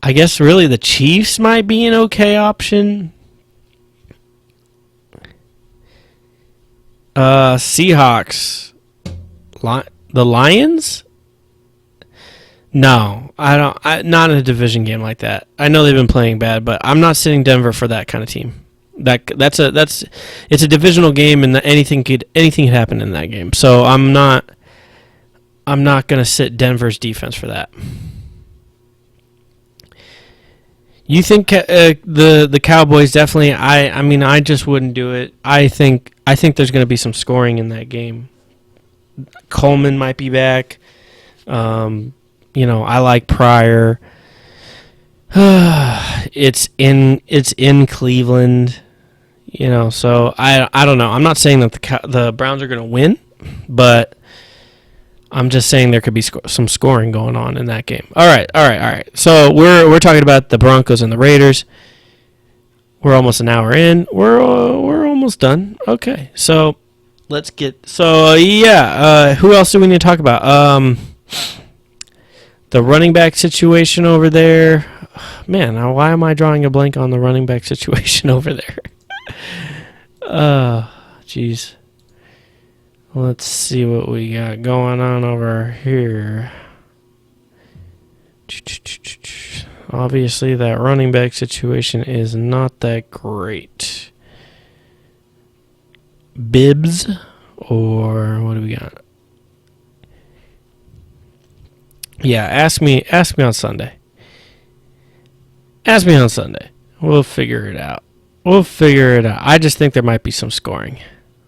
I guess really the Chiefs might be an okay option. Seahawks. The Lions? No, I don't. Not in a division game like that. I know they've been playing bad, but I'm not sitting Denver for that kind of team. It's a divisional game, and anything could happen in that game. So I'm not going to sit Denver's defense for that. You think the Cowboys definitely? I mean, I just wouldn't do it. I think there's going to be some scoring in that game. Coleman might be back. I like Pryor. It's in Cleveland. So I don't know. I'm not saying that the Browns are going to win, but I'm just saying there could be some scoring going on in that game. All right. So we're talking about the Broncos and the Raiders. We're almost an hour in. We're almost done. Okay. So let's get. So who else do we need to talk about? The running back situation over there. Man, why am I drawing a blank on the running back situation over there? Jeez. Let's see what we got going on over here. Obviously, that running back situation is not that great. Bibbs, or what do we got? Yeah, ask me on Sunday. Ask me on Sunday. We'll figure it out. I just think there might be some scoring.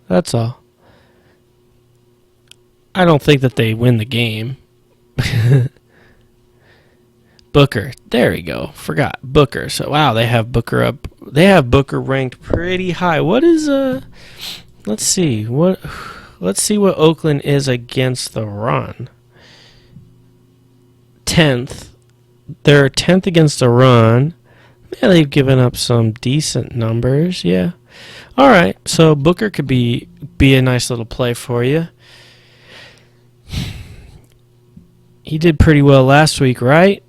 That's all. I don't think that they win the game. Booker. There we go. Forgot. Booker. So, wow, they have Booker up. They have Booker ranked pretty high. What is, let's see what Oakland is against the run. 10th. They're 10th against the run. Yeah, they've given up some decent numbers. Yeah. All right. So Booker could be a nice little play for you. He did pretty well last week, right?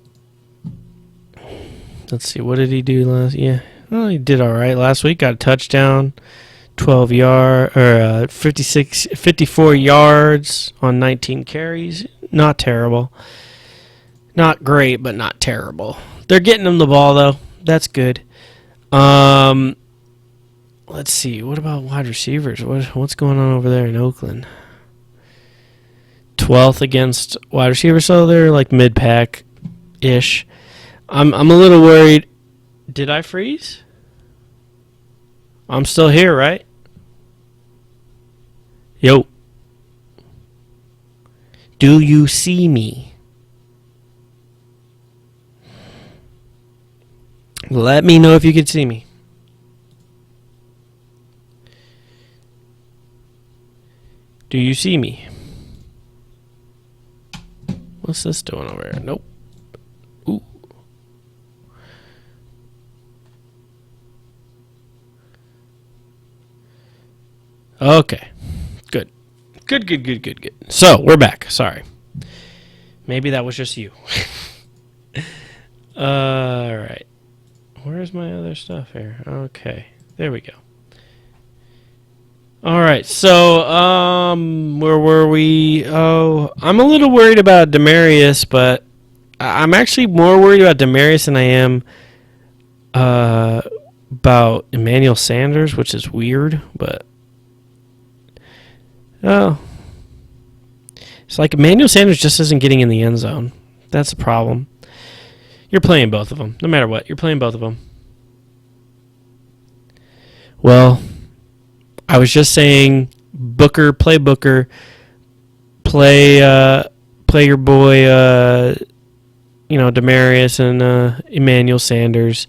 Let's see. What did he do last? Yeah. Well, he did all right last week. Got a touchdown, 54 yards on 19 carries. Not terrible. Not great, but not terrible. They're getting him the ball, though. That's good. Let's see. What about wide receivers? What's going on over there in Oakland? 12th against wide receivers, so they're like mid-pack-ish. I'm a little worried. Did I freeze? I'm still here, right? Yo. Do you see me? Let me know if you can see me. Do you see me? What's this doing over here? Nope. Ooh. Okay. Good. Good. So, we're back. Sorry. Maybe that was just you. Alright. Where's my other stuff here? Okay. There we go. Alright, so, where were we? Oh, I'm a little worried about Demarius, but I'm actually more worried about Demarius than I am about Emmanuel Sanders, which is weird, but it's like Emmanuel Sanders just isn't getting in the end zone. That's the problem. You're playing both of them, no matter what. You're playing both of them. Well, I was just saying, Booker, play your boy, Demarius and Emmanuel Sanders.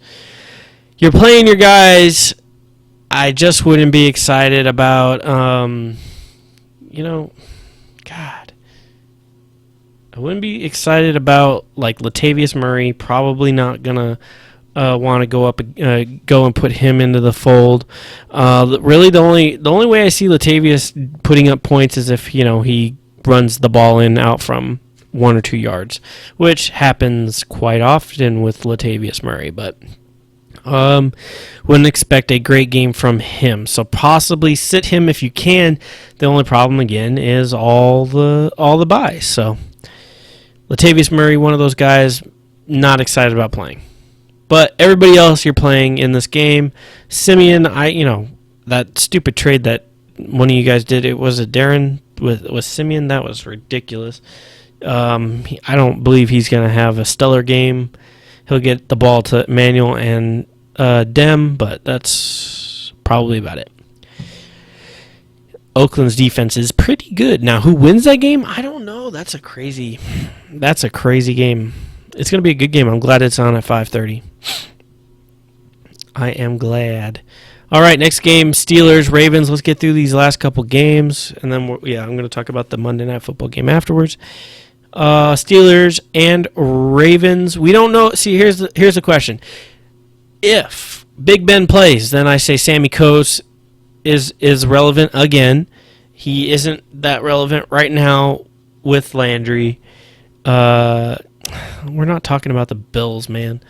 You're playing your guys. I just wouldn't be excited about, God. I wouldn't be excited about, like, Latavius Murray. Probably not gonna want to go and put him into the fold. Really, the only way I see Latavius putting up points is if he runs the ball out from 1 or 2 yards, which happens quite often with Latavius Murray. But wouldn't expect a great game from him. So possibly sit him if you can. The only problem again is all the buys. So Latavius Murray, one of those guys, not excited about playing. But everybody else you're playing in this game, Simeon, that stupid trade that one of you guys did, it was a Darren with Simeon. That was ridiculous. I don't believe he's going to have a stellar game. He'll get the ball to Manuel and Dem, but that's probably about it. Oakland's defense is pretty good. Now, who wins that game? I don't know. That's a crazy game. It's going to be a good game. I'm glad it's on at 5:30. I am glad. All right, next game, Steelers, Ravens. Let's get through these last couple games, and then I'm going to talk about the Monday Night Football game afterwards. Steelers and Ravens. We don't know. See, here's the question. If Big Ben plays, then I say Sammy Coates is relevant again. He isn't that relevant right now with Landry. We're not talking about the Bills, man.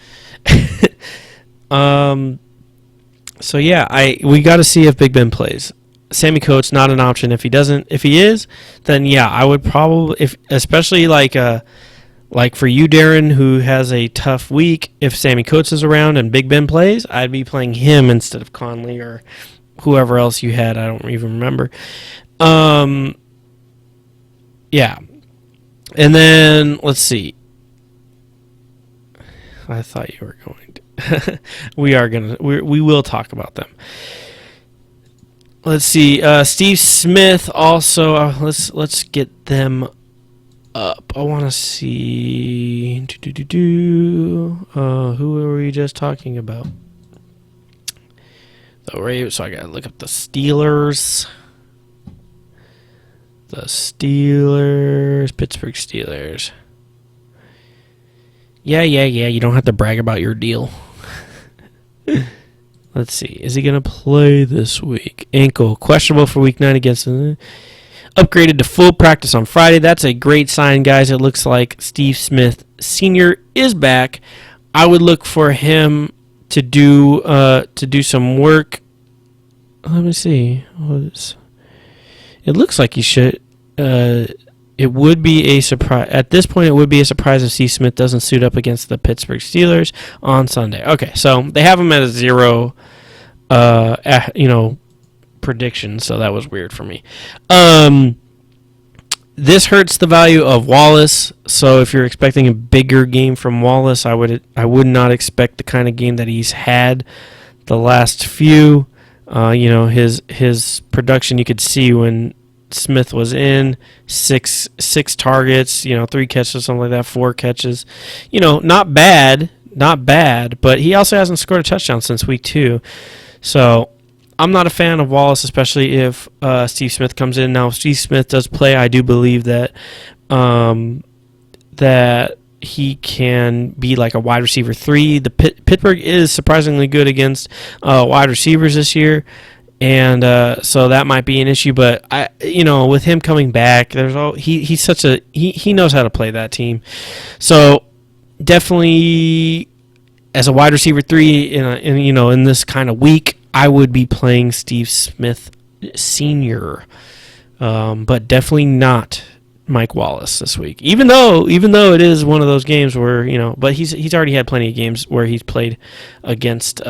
So yeah, we got to see if Big Ben plays. Sammy Coates not an option. If he doesn't, if he is, then yeah, I would probably, especially like for you, Darren, who has a tough week. If Sammy Coates is around and Big Ben plays, I'd be playing him instead of Conley or whoever else you had. I don't even remember. Yeah, and then let's see. I thought you were going to. We will talk about them. Let's see. Steve Smith also. Let's get them up. I want to see. Who were we just talking about? The Ravens. So I gotta look up the Steelers. Pittsburgh Steelers. Yeah. You don't have to brag about your deal. Let's see. Is he going to play this week? Ankle. Questionable for week 9 against... upgraded to full practice on Friday. That's a great sign, guys. It looks like Steve Smith Sr. is back. I would look for him to do some work. Let me see. It looks like he should... it would be a surprise. At this point, it would be a surprise if Steve Smith doesn't suit up against the Pittsburgh Steelers on Sunday. Okay, so they have him at a 0, prediction, so that was weird for me. This hurts the value of Wallace, so if you're expecting a bigger game from Wallace, I would not expect the kind of game that he's had the last few. His production you could see when Smith was in, six targets, 3 catches, something like that, 4 catches. Not bad, but he also hasn't scored a touchdown since week 2. So I'm not a fan of Wallace, especially if Steve Smith comes in. Now, if Steve Smith does play, I do believe that that he can be like a wide receiver 3. The Pittsburgh is surprisingly good against wide receivers this year. And so that might be an issue, but with him coming back, he's such a he knows how to play that team. So definitely, as a wide receiver 3 in this kind of week, I would be playing Steve Smith Sr. But definitely not Mike Wallace this week. Even though it is one of those games where but he's already had plenty of games where he's played against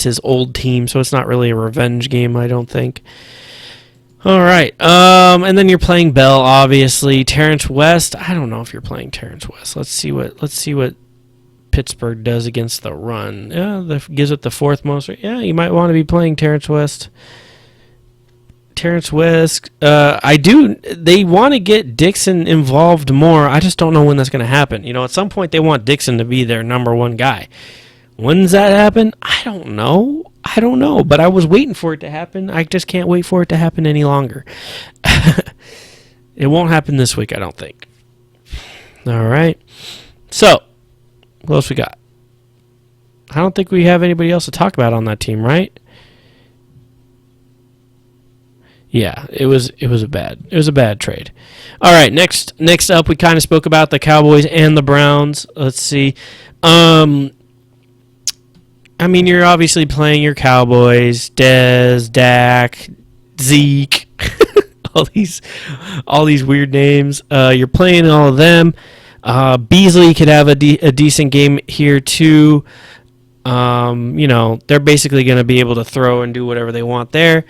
his old team, so it's not really a revenge game, I don't think. All right, and then you're playing Bell, obviously. Terrence West. I don't know if you're playing Terrence West. Let's see what Pittsburgh does against the run. Yeah, that gives it the 4th most. Yeah, you might want to be playing Terrence West. Terrence West. They want to get Dixon involved more. I just don't know when that's going to happen. At some point they want Dixon to be their number 1 guy. When's that happen? I don't know, but I was waiting for it to happen. I just can't wait for it to happen any longer. It won't happen this week, I don't think. All right. So, what else we got? I don't think we have anybody else to talk about on that team, right? Yeah, it was a bad trade. All right, next up, we kind of spoke about the Cowboys and the Browns. Let's see. You're obviously playing your Cowboys, Dez, Dak, Zeke, all these weird names. You're playing all of them. Beasley could have a decent game here too. They're basically going to be able to throw and do whatever they want there.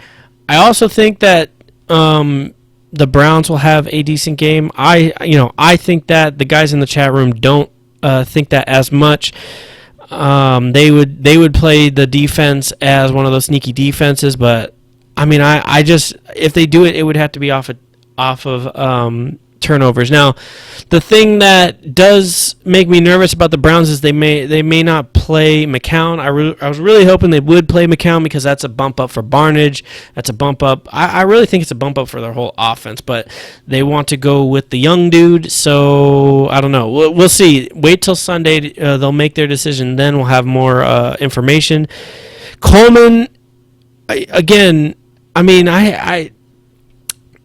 I also think that the Browns will have a decent game. I think that the guys in the chat room don't think that as much. They would play the defense as one of those sneaky defenses, but I mean, I just, if they do it, it would have to be off of turnovers. Now, the thing that does make me nervous about the Browns is they may not play McCown. I was really hoping they would play McCown because that's a bump up for Barnage. That's a bump up. I really think it's a bump up for their whole offense, but they want to go with the young dude, so I don't know. We'll see. Wait till Sunday. They'll make their decision. Then we'll have more information. Coleman,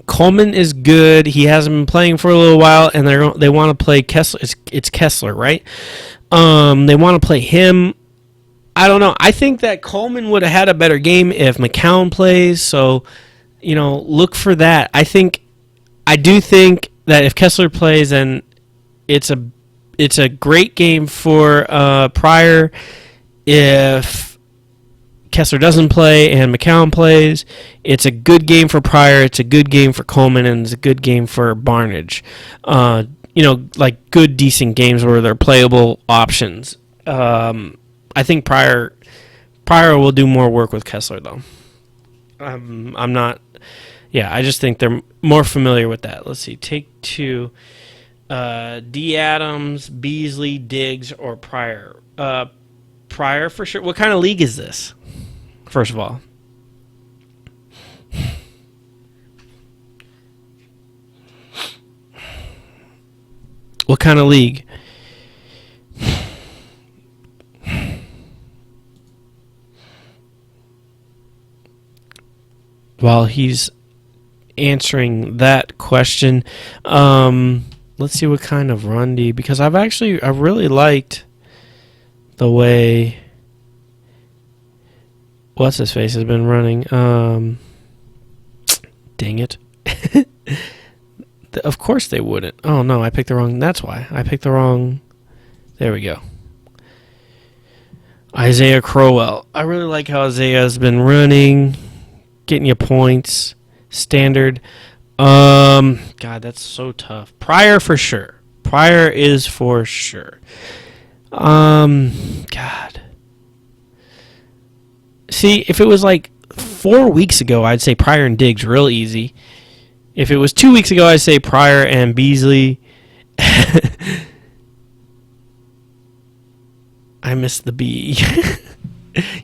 Coleman is good. He hasn't been playing for a little while, and they want to play Kessler. It's Kessler, right? They want to play him. I don't know. I think that Coleman would have had a better game if McCown plays. So, look for that. I do think that if Kessler plays, then it's a great game for Pryor. If Kessler doesn't play and McCown plays, it's a good game for Pryor, it's a good game for Coleman, and it's a good game for Barnage. Like good, decent games where they're playable options. I think Pryor will do more work with Kessler, though. I'm not... Yeah, I just think they're more familiar with that. Let's see. Take two. D. Adams, Beasley, Diggs, or Pryor. Pryor for sure. What kind of league is this? First of all. What kind of league? While he's answering that question, let's see what kind of run D, because I really liked the way what's his face has been running. Dang it. Of course they wouldn't. Oh no, I picked the wrong. That's why. I picked the wrong. There we go. Isaiah Crowell. I really like how Isaiah's been running, getting you points. Standard. God, that's so tough. Pryor for sure. Pryor is for sure. God. See, if it was like 4 weeks ago, I'd say Pryor and Diggs real easy. If it was 2 weeks ago, I'd say Pryor and Beasley. I missed the B.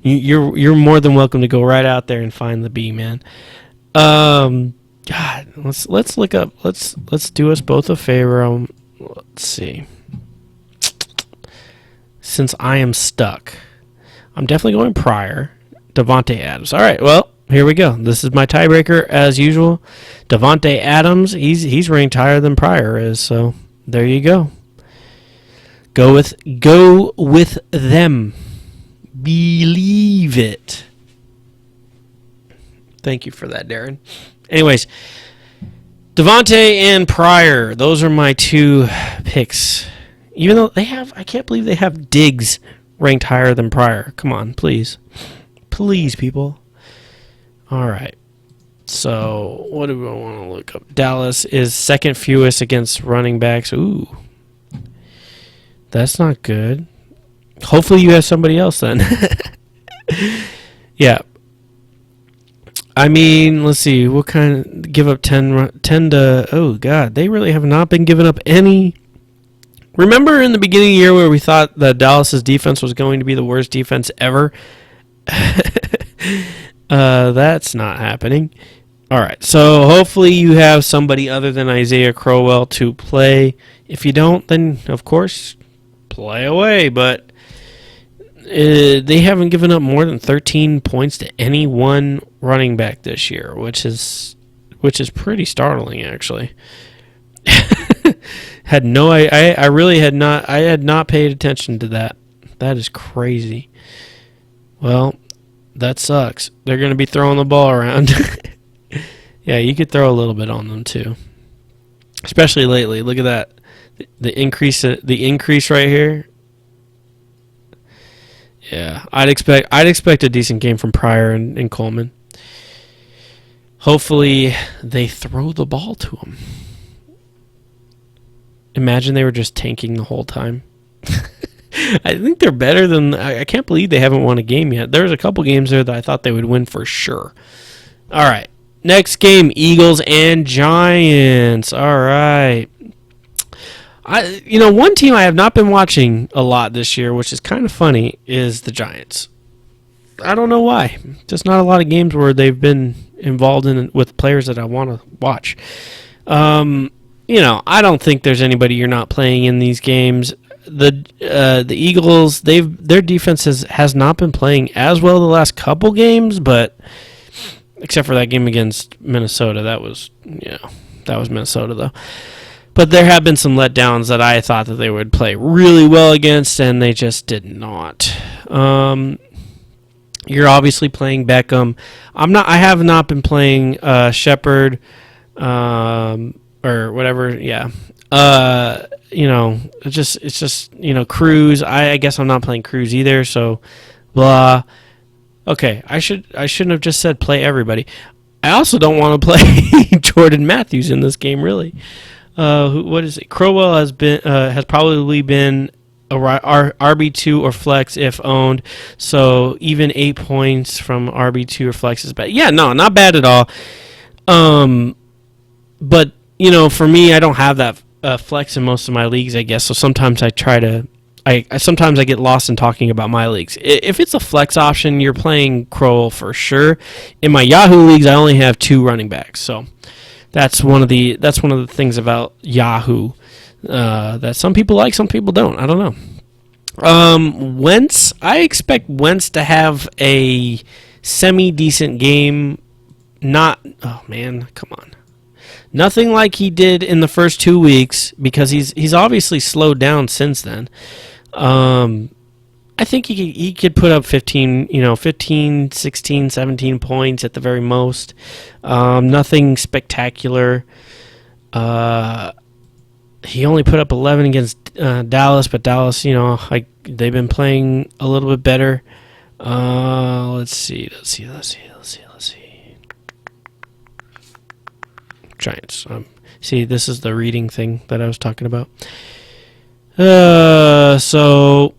You're more than welcome to go right out there and find the B, man. God, let's look up. Let's do us both a favor. Let's see. Since I am stuck, I'm definitely going Pryor. Davante Adams. All right, well, here we go. This is my tiebreaker as usual. Davante Adams, he's ranked higher than Pryor is, so there you go. Go with them. Believe it. Thank you for that, Darren. Anyways, Davante and Pryor, those are my two picks. Even though I can't believe they have Diggs ranked higher than Pryor. Come on, please. Please, people. All right. So, what do I want to look up? Dallas is second fewest against running backs. Ooh. That's not good. Hopefully you have somebody else then. Yeah. I mean, let's see. What kind? Give up 10 to... Oh, God. They really have not been giving up any... Remember in the beginning of the year where we thought that Dallas's defense was going to be the worst defense ever? That's not happening. All right, so hopefully you have somebody other than Isaiah Crowell to play. If you don't, then of course play away. But they haven't given up more than 13 points to any one running back this year, which is pretty startling, actually. I really had not paid attention to that. That is crazy. Well, that sucks. They're going to be throwing the ball around. Yeah, you could throw a little bit on them too, especially lately. Look at that, the increase right here. Yeah, I'd expect a decent game from Pryor and Coleman. Hopefully, they throw the ball to him. Imagine they were just tanking the whole time. I think they're better than. I can't believe they haven't won a game yet. There's a couple games there that I thought they would win for sure. All right, next game: Eagles and Giants. All right. One team I have not been watching a lot this year, which is kind of funny, is the Giants. I don't know why. Just not a lot of games where they've been involved in with players that I want to watch. I don't think there's anybody you're not playing in these games. The Eagles, their defense has not been playing as well the last couple games, but except for that game against Minnesota, that was Minnesota though. But there have been some letdowns that I thought that they would play really well against, and they just did not. You're obviously playing Beckham. I have not been playing Shepard, or whatever. Yeah. It's just Cruz. I guess I'm not playing Cruz either. So, blah. Okay, I shouldn't have just said play everybody. I also don't want to play Jordan Matthews in this game, really. What is it? Crowell has probably been a RB2 or flex if owned. So even 8 points from RB2 or flex is bad. Yeah, no, not bad at all. But for me, I don't have that flex in most of my leagues, I guess. So sometimes sometimes I get lost in talking about my leagues. If it's a flex option, you're playing Crowell for sure. In my Yahoo leagues, I only have 2 running backs. So that's one of the things about Yahoo that some people like, some people don't. I don't know. Wentz, I expect Wentz to have a semi-decent game. Oh man, come on. Nothing like he did in the first 2 weeks, because he's obviously slowed down since then. I think he could put up 15, 16, 17 points at the very most. Nothing spectacular. He only put up 11 against Dallas, but Dallas, they've been playing a little bit better. Let's see. Giants. See, this is the reading thing that I was talking about. So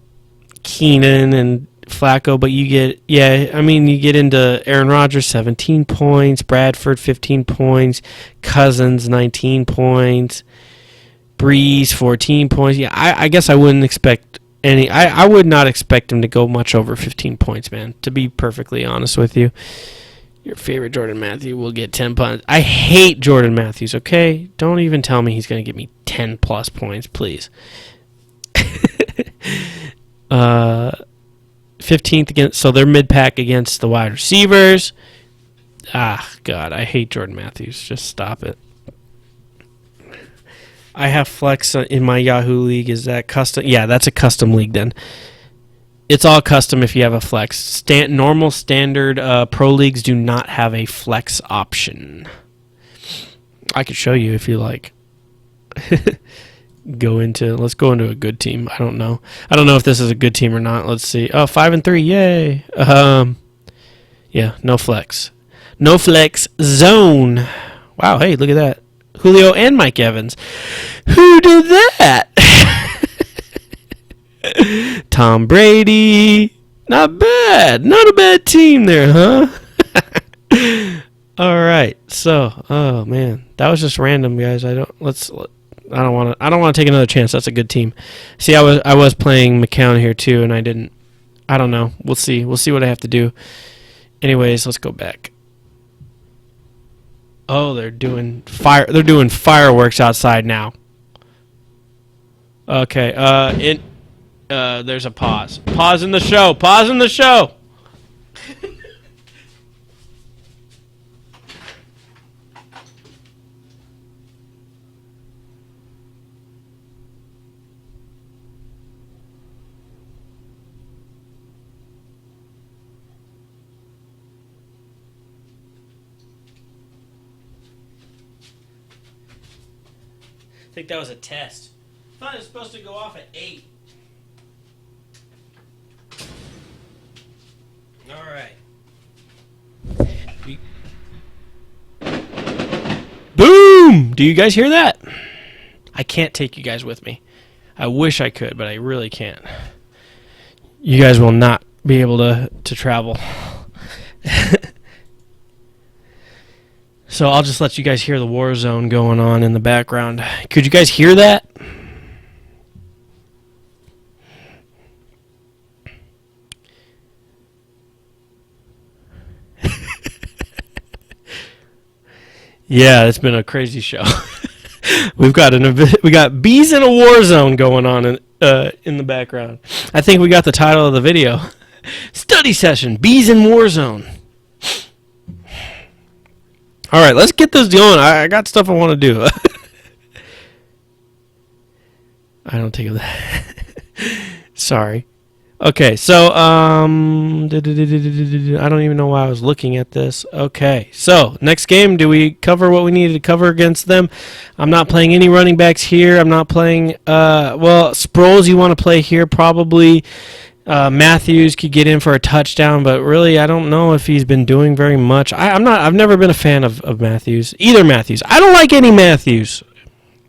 Keenan and Flacco, but you get into Aaron Rodgers, 17 points, Bradford, 15 points, Cousins, 19 points, Breeze, 14 points. Yeah, I guess I wouldn't expect any. I would not expect him to go much over 15 points, man, to be perfectly honest with you. Your favorite Jordan Matthews will get 10 points. I hate Jordan Matthews, okay? Don't even tell me he's going to give me 10 plus points, please. 15th against, so they're mid-pack against the wide receivers. God, I hate Jordan Matthews. Just stop it. I have flex in my Yahoo league. Is that custom? Yeah, that's a custom league then. It's all custom if you have a flex. Normal standard pro leagues do not have a flex option. I could show you if you like. Let's go into a good team. I don't know if this is a good team or not. Let's see. Oh, 5-3, yay. Yeah, no flex zone. Wow, hey, look at that. Julio and Mike Evans. Who did that? Tom Brady. Not bad. Not a bad team there, huh? All right. So, oh man, that was just random, guys. I don't want to take another chance. That's a good team. See, I was playing McCown here too, and I didn't. I don't know. We'll see. We'll see what I have to do. Anyways, let's go back. Oh, they're doing fireworks outside now. Okay. There's a pause. Pause in the show. Pause in the show. think that was a test. I thought it was supposed to go off at 8. All right. Boom! Do you guys hear that? I can't take you guys with me. I wish I could, but I really can't. You guys will not be able to travel. So I'll just let you guys hear the war zone going on in the background. Could you guys hear that? Yeah, it's been a crazy show. we got bees in a war zone going on in the background. I think we got the title of the video. Study session, bees in war zone. All right, let's get this going. I got stuff I want to do. I don't think of that. Sorry. Okay, so I don't even know why I was looking at this. Okay, so next game, do we cover what we needed to cover against them? I'm not playing any running backs here. I'm not playing. Well, Sproles you want to play here probably. Matthews could get in for a touchdown, but really I don't know if he's been doing very much. I've never been a fan of Matthews. Either Matthews. I don't like any Matthews,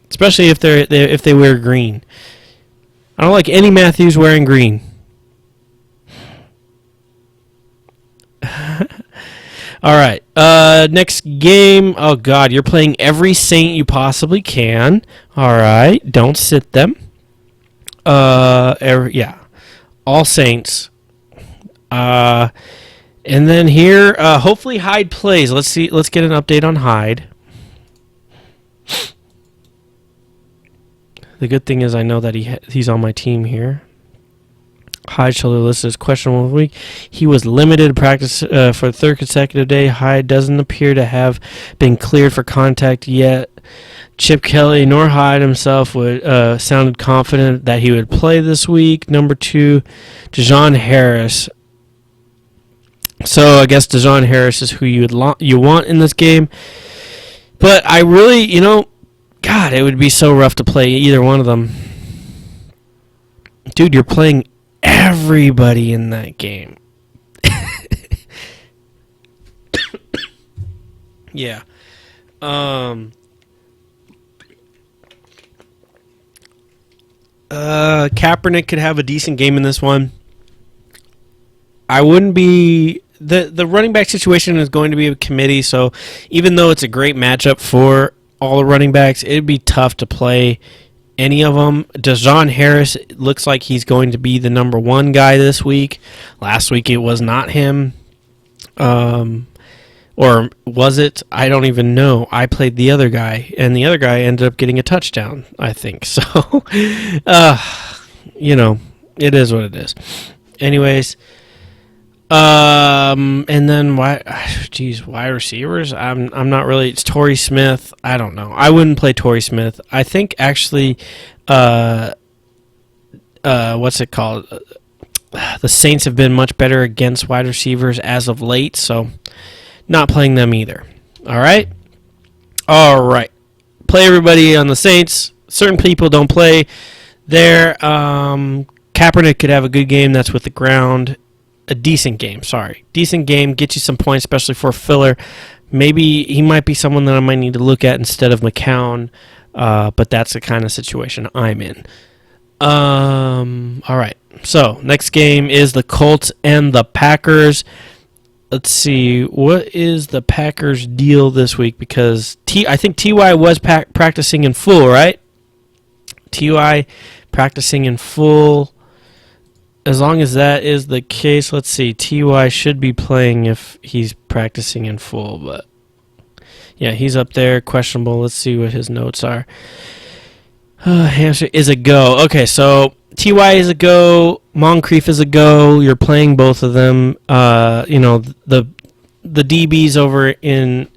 especially if they wear green. I don't like any Matthews wearing green. All right. Next game. Oh God, you're playing every Saint you possibly can. All right. Don't sit them. Yeah. All Saints. And then here, hopefully Hyde plays. Let's see. Let's get an update on Hyde. The good thing is I know that he's on my team here. Hyde shoulder listed as questionable of the week. He was limited practice for the third consecutive day. Hyde doesn't appear to have been cleared for contact yet. Chip Kelly nor Hyde himself sounded confident that he would play this week. Number 2, Dejon Harris. So I guess Dejon Harris is who you want in this game. But I really, God, it would be so rough to play either one of them. Dude, you're playing everybody in that game. Yeah. Kaepernick could have a decent game in this one. I wouldn't be... The running back situation is going to be a committee, so even though it's a great matchup for all the running backs, it'd be tough to play any of them. Dejon Harris looks like he's going to be the number 1 guy this week. Last week it was not him. Or was it? I don't even know. I played the other guy, and the other guy ended up getting a touchdown, I think. So, it is what it is. Anyways, and then wide receivers. I'm not really. It's Torrey Smith. I don't know. I wouldn't play Torrey Smith. I think actually, what's it called? The Saints have been much better against wide receivers as of late, so not playing them either. All right. Play everybody on the Saints. Certain people don't play there. Kaepernick could have a good game. That's with the ground. A decent game, Decent game, get you some points, especially for a filler. Maybe he might be someone that I might need to look at instead of McCown, but that's the kind of situation I'm in. All right, so next game is the Colts and the Packers. Let's see, what is the Packers' deal this week? Because I think T.Y. was practicing in full, right? T.Y. practicing in full. As long as that is the case, let's see. T.Y. should be playing if he's practicing in full, but yeah, he's up there, questionable. Let's see what his notes are. Hampshire is a go. Okay, so T.Y. is a go. Moncrief is a go. You're playing both of them. The DBs over in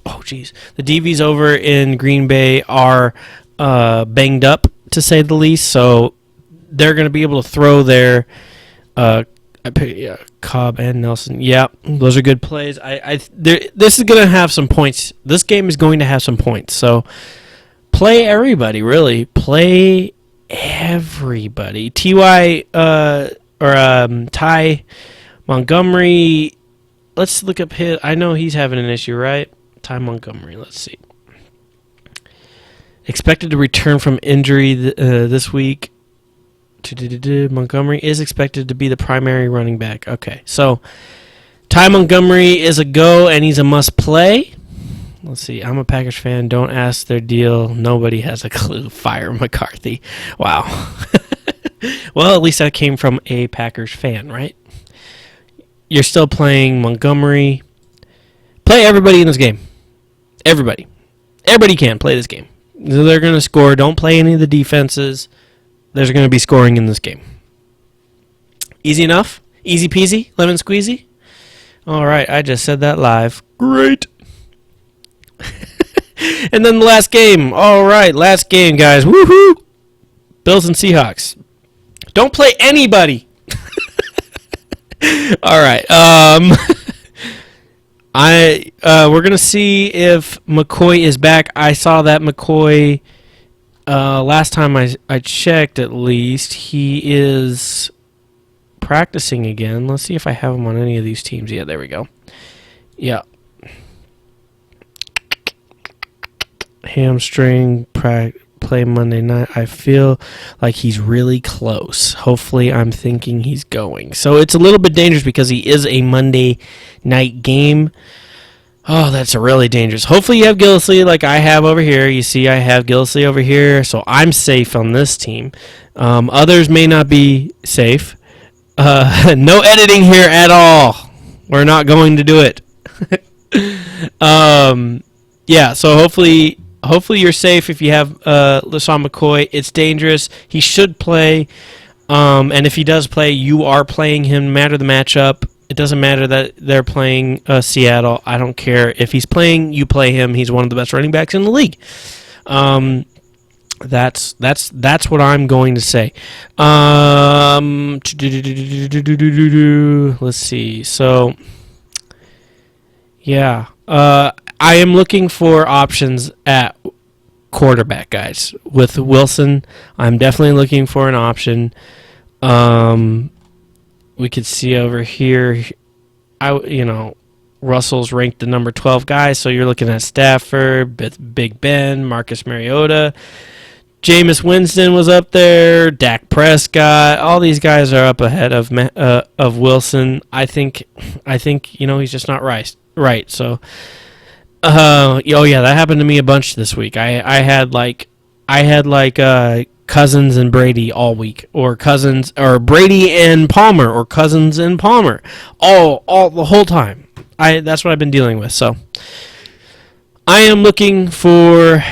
the DBs over in Green Bay are banged up, to say the least. So they're going to be able to throw their Cobb and Nelson. Yeah, those are good plays. This is going to have some points. This game is going to have some points. So play everybody, really. Play everybody. Ty Montgomery. Let's look up his. I know he's having an issue, right? Ty Montgomery. Let's see. Expected to return from injury this week. Montgomery is expected to be the primary running back. Okay, so Ty Montgomery is a go, and he's a must-play. Let's see. I'm a Packers fan. Don't ask their deal. Nobody has a clue. Fire McCarthy. Wow. Well, at least that came from a Packers fan, right? You're still playing Montgomery. Play everybody in this game. Everybody. Everybody can play this game. They're going to score. Don't play any of the defenses. There's going to be scoring in this game. Easy enough? Easy peasy? Lemon squeezy? All right. I just said that live. Great. And then the last game. All right. Last game, guys. Woohoo! Bills and Seahawks. Don't play anybody. All right. We're gonna see if McCoy is back. I saw that McCoy last time I checked. At least he is practicing again. Let's see if I have him on any of these teams. Yeah, there we go. Yeah. Hamstring play Monday night. I feel like he's really close. Hopefully, I'm thinking he's going. So it's a little bit dangerous because he is a Monday night game. Oh, that's really dangerous. Hopefully, you have Gillislee like I have over here. You see, I have Gillislee over here, so I'm safe on this team. Others may not be safe. No editing here at all. We're not going to do it. Yeah, so hopefully you're safe if you have LaShawn McCoy. It's dangerous. He should play. And if he does play, you are playing him no matter the matchup. It doesn't matter that they're playing Seattle. I don't care. If he's playing, you play him. He's one of the best running backs in the league. That's what I'm going to say. Let's see. So, yeah. I am looking for options at quarterback, guys. With Wilson, I'm definitely looking for an option. We could see over here, Russell's ranked the number 12 guy, so you're looking at Stafford, Big Ben, Marcus Mariota. Jameis Winston was up there, Dak Prescott. All these guys are up ahead of Wilson. I think he's just not right. So, oh yeah, that happened to me a bunch this week. I had Cousins and Brady all week, or Brady and Palmer, or Cousins and Palmer, all the whole time. That's what I've been dealing with. So I am looking for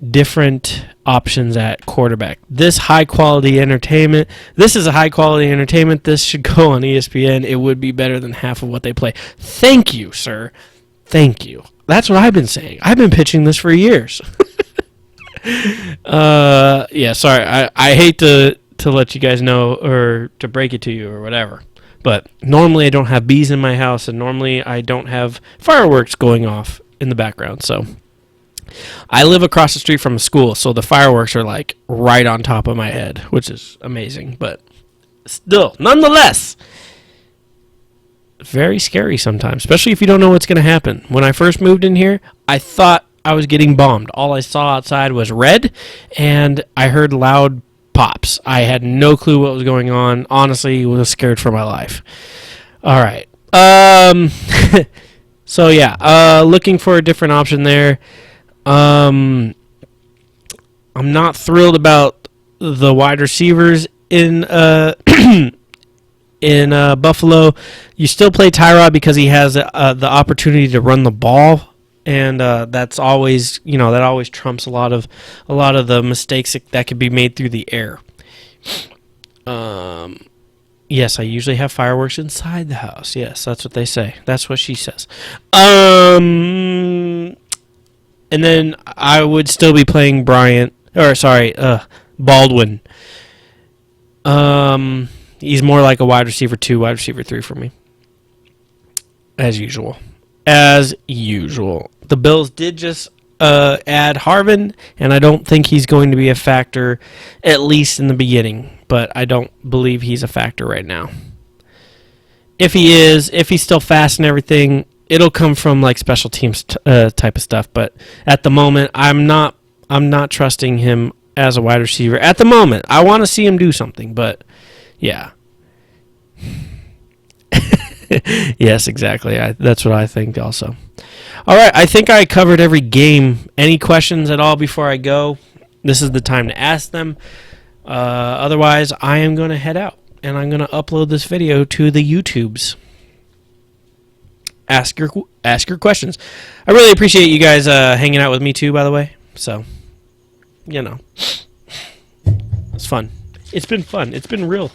different options at quarterback. This is a high quality entertainment. This should go on ESPN. It would be better than half of what they play. Thank you, sir. Thank you. That's what I've been saying. I've been pitching this for years. Yeah, sorry. I hate to let you guys know or to break it to you or whatever. But normally I don't have bees in my house, and normally I don't have fireworks going off in the background. So I live across the street from a school, so the fireworks are like right on top of my head, which is amazing. But still, nonetheless, very scary sometimes, especially if you don't know what's going to happen. When I first moved in here, I thought I was getting bombed. All I saw outside was red, and I heard loud pops. I had no clue what was going on. Honestly, was scared for my life. All right. So yeah, looking for a different option there. I'm not thrilled about the wide receivers in in Buffalo. You still play Tyrod because he has the opportunity to run the ball. And that's always, that always trumps a lot of the mistakes that could be made through the air. Yes, I usually have fireworks inside the house. Yes, that's what they say. That's what she says. And then I would still be playing Baldwin. He's more like a wide receiver 2, wide receiver 3 for me, as usual. The Bills did just add Harvin, and I don't think he's going to be a factor, at least in the beginning. But I don't believe he's a factor right now. If he is, if he's still fast and everything, it'll come from like special teams type of stuff. But at the moment, I'm not trusting him as a wide receiver. At the moment, I want to see him do something. But yeah. Yes, exactly. That's what I think also. All right, I think I covered every game. Any questions at all before I go? This is the time to ask them. Otherwise, I am going to head out, and I'm going to upload this video to the YouTubes. Ask your questions. I really appreciate you guys hanging out with me too, by the way. So, you know, it's fun. It's been fun. It's been real.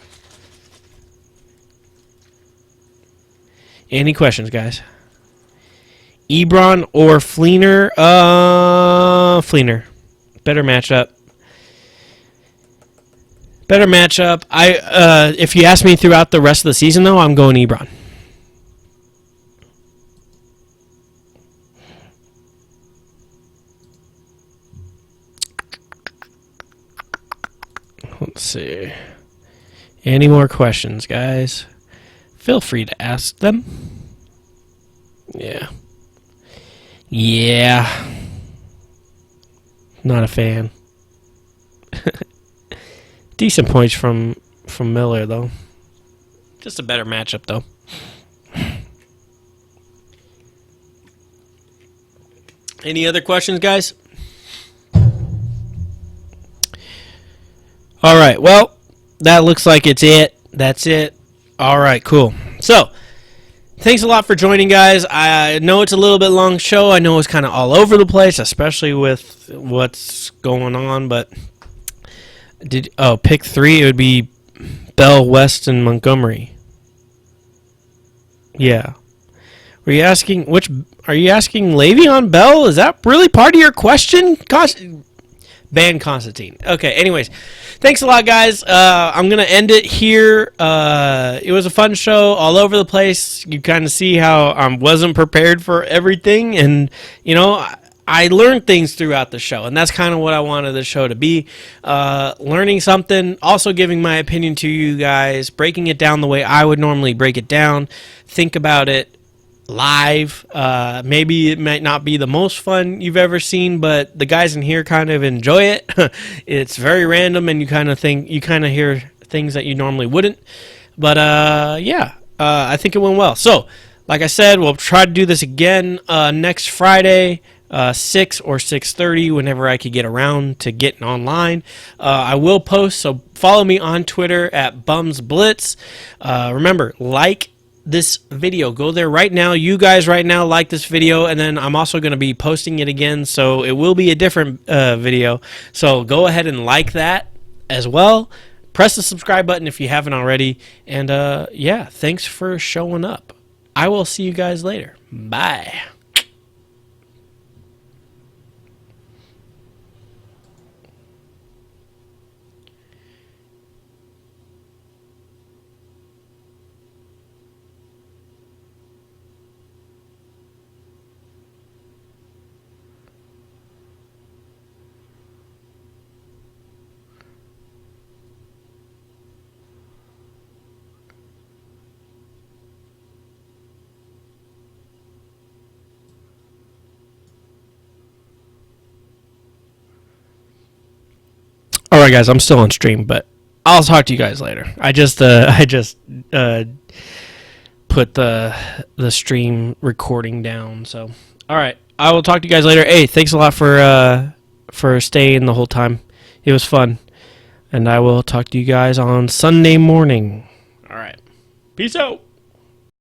Any questions, guys? Ebron or Fleener? Fleener. Better matchup. Better matchup. If you ask me throughout the rest of the season, though, I'm going Ebron. Let's see. Any more questions, guys? Feel free to ask them. Yeah. Yeah. Not a fan. Decent points from Miller, though. Just a better matchup, though. Any other questions, guys? All right. Well, that looks like it's it. That's it. All right, cool. So, thanks a lot for joining, guys. I know it's a little bit long show. I know it's kind of all over the place, especially with what's going on. But pick 3? It would be Bell, West, and Montgomery. Yeah. Are you asking Le'Veon Bell? Is that really part of your question? Ban Constantine. Okay, anyways. Thanks a lot, guys. I'm going to end it here. It was a fun show all over the place. You kind of see how I wasn't prepared for everything. And, you know, I learned things throughout the show. And that's kind of what I wanted the show to be. Learning something, also giving my opinion to you guys, breaking it down the way I would normally break it down. Think about it live. Maybe it might not be the most fun you've ever seen, but the guys in here kind of enjoy it. It's very random, and you kind of hear things that you normally wouldn't. But yeah, I think it went well. So, like I said, we'll try to do this again next Friday, 6 or 6:30, whenever I could get around to getting online. I will post, so follow me on Twitter at BumsBlitz. Remember, like this video. Go there right now. You guys right now like this video, and then I'm also going to be posting it again, so it will be a different video. So go ahead and like that as well. Press the subscribe button if you haven't already. And yeah, thanks for showing up. I will see you guys later. Bye. All right, guys, I'm still on stream, but I'll talk to you guys later. I just put the stream recording down. So, all right, I will talk to you guys later. Hey, thanks a lot for staying the whole time. It was fun, and I will talk to you guys on Sunday morning. All right, peace out.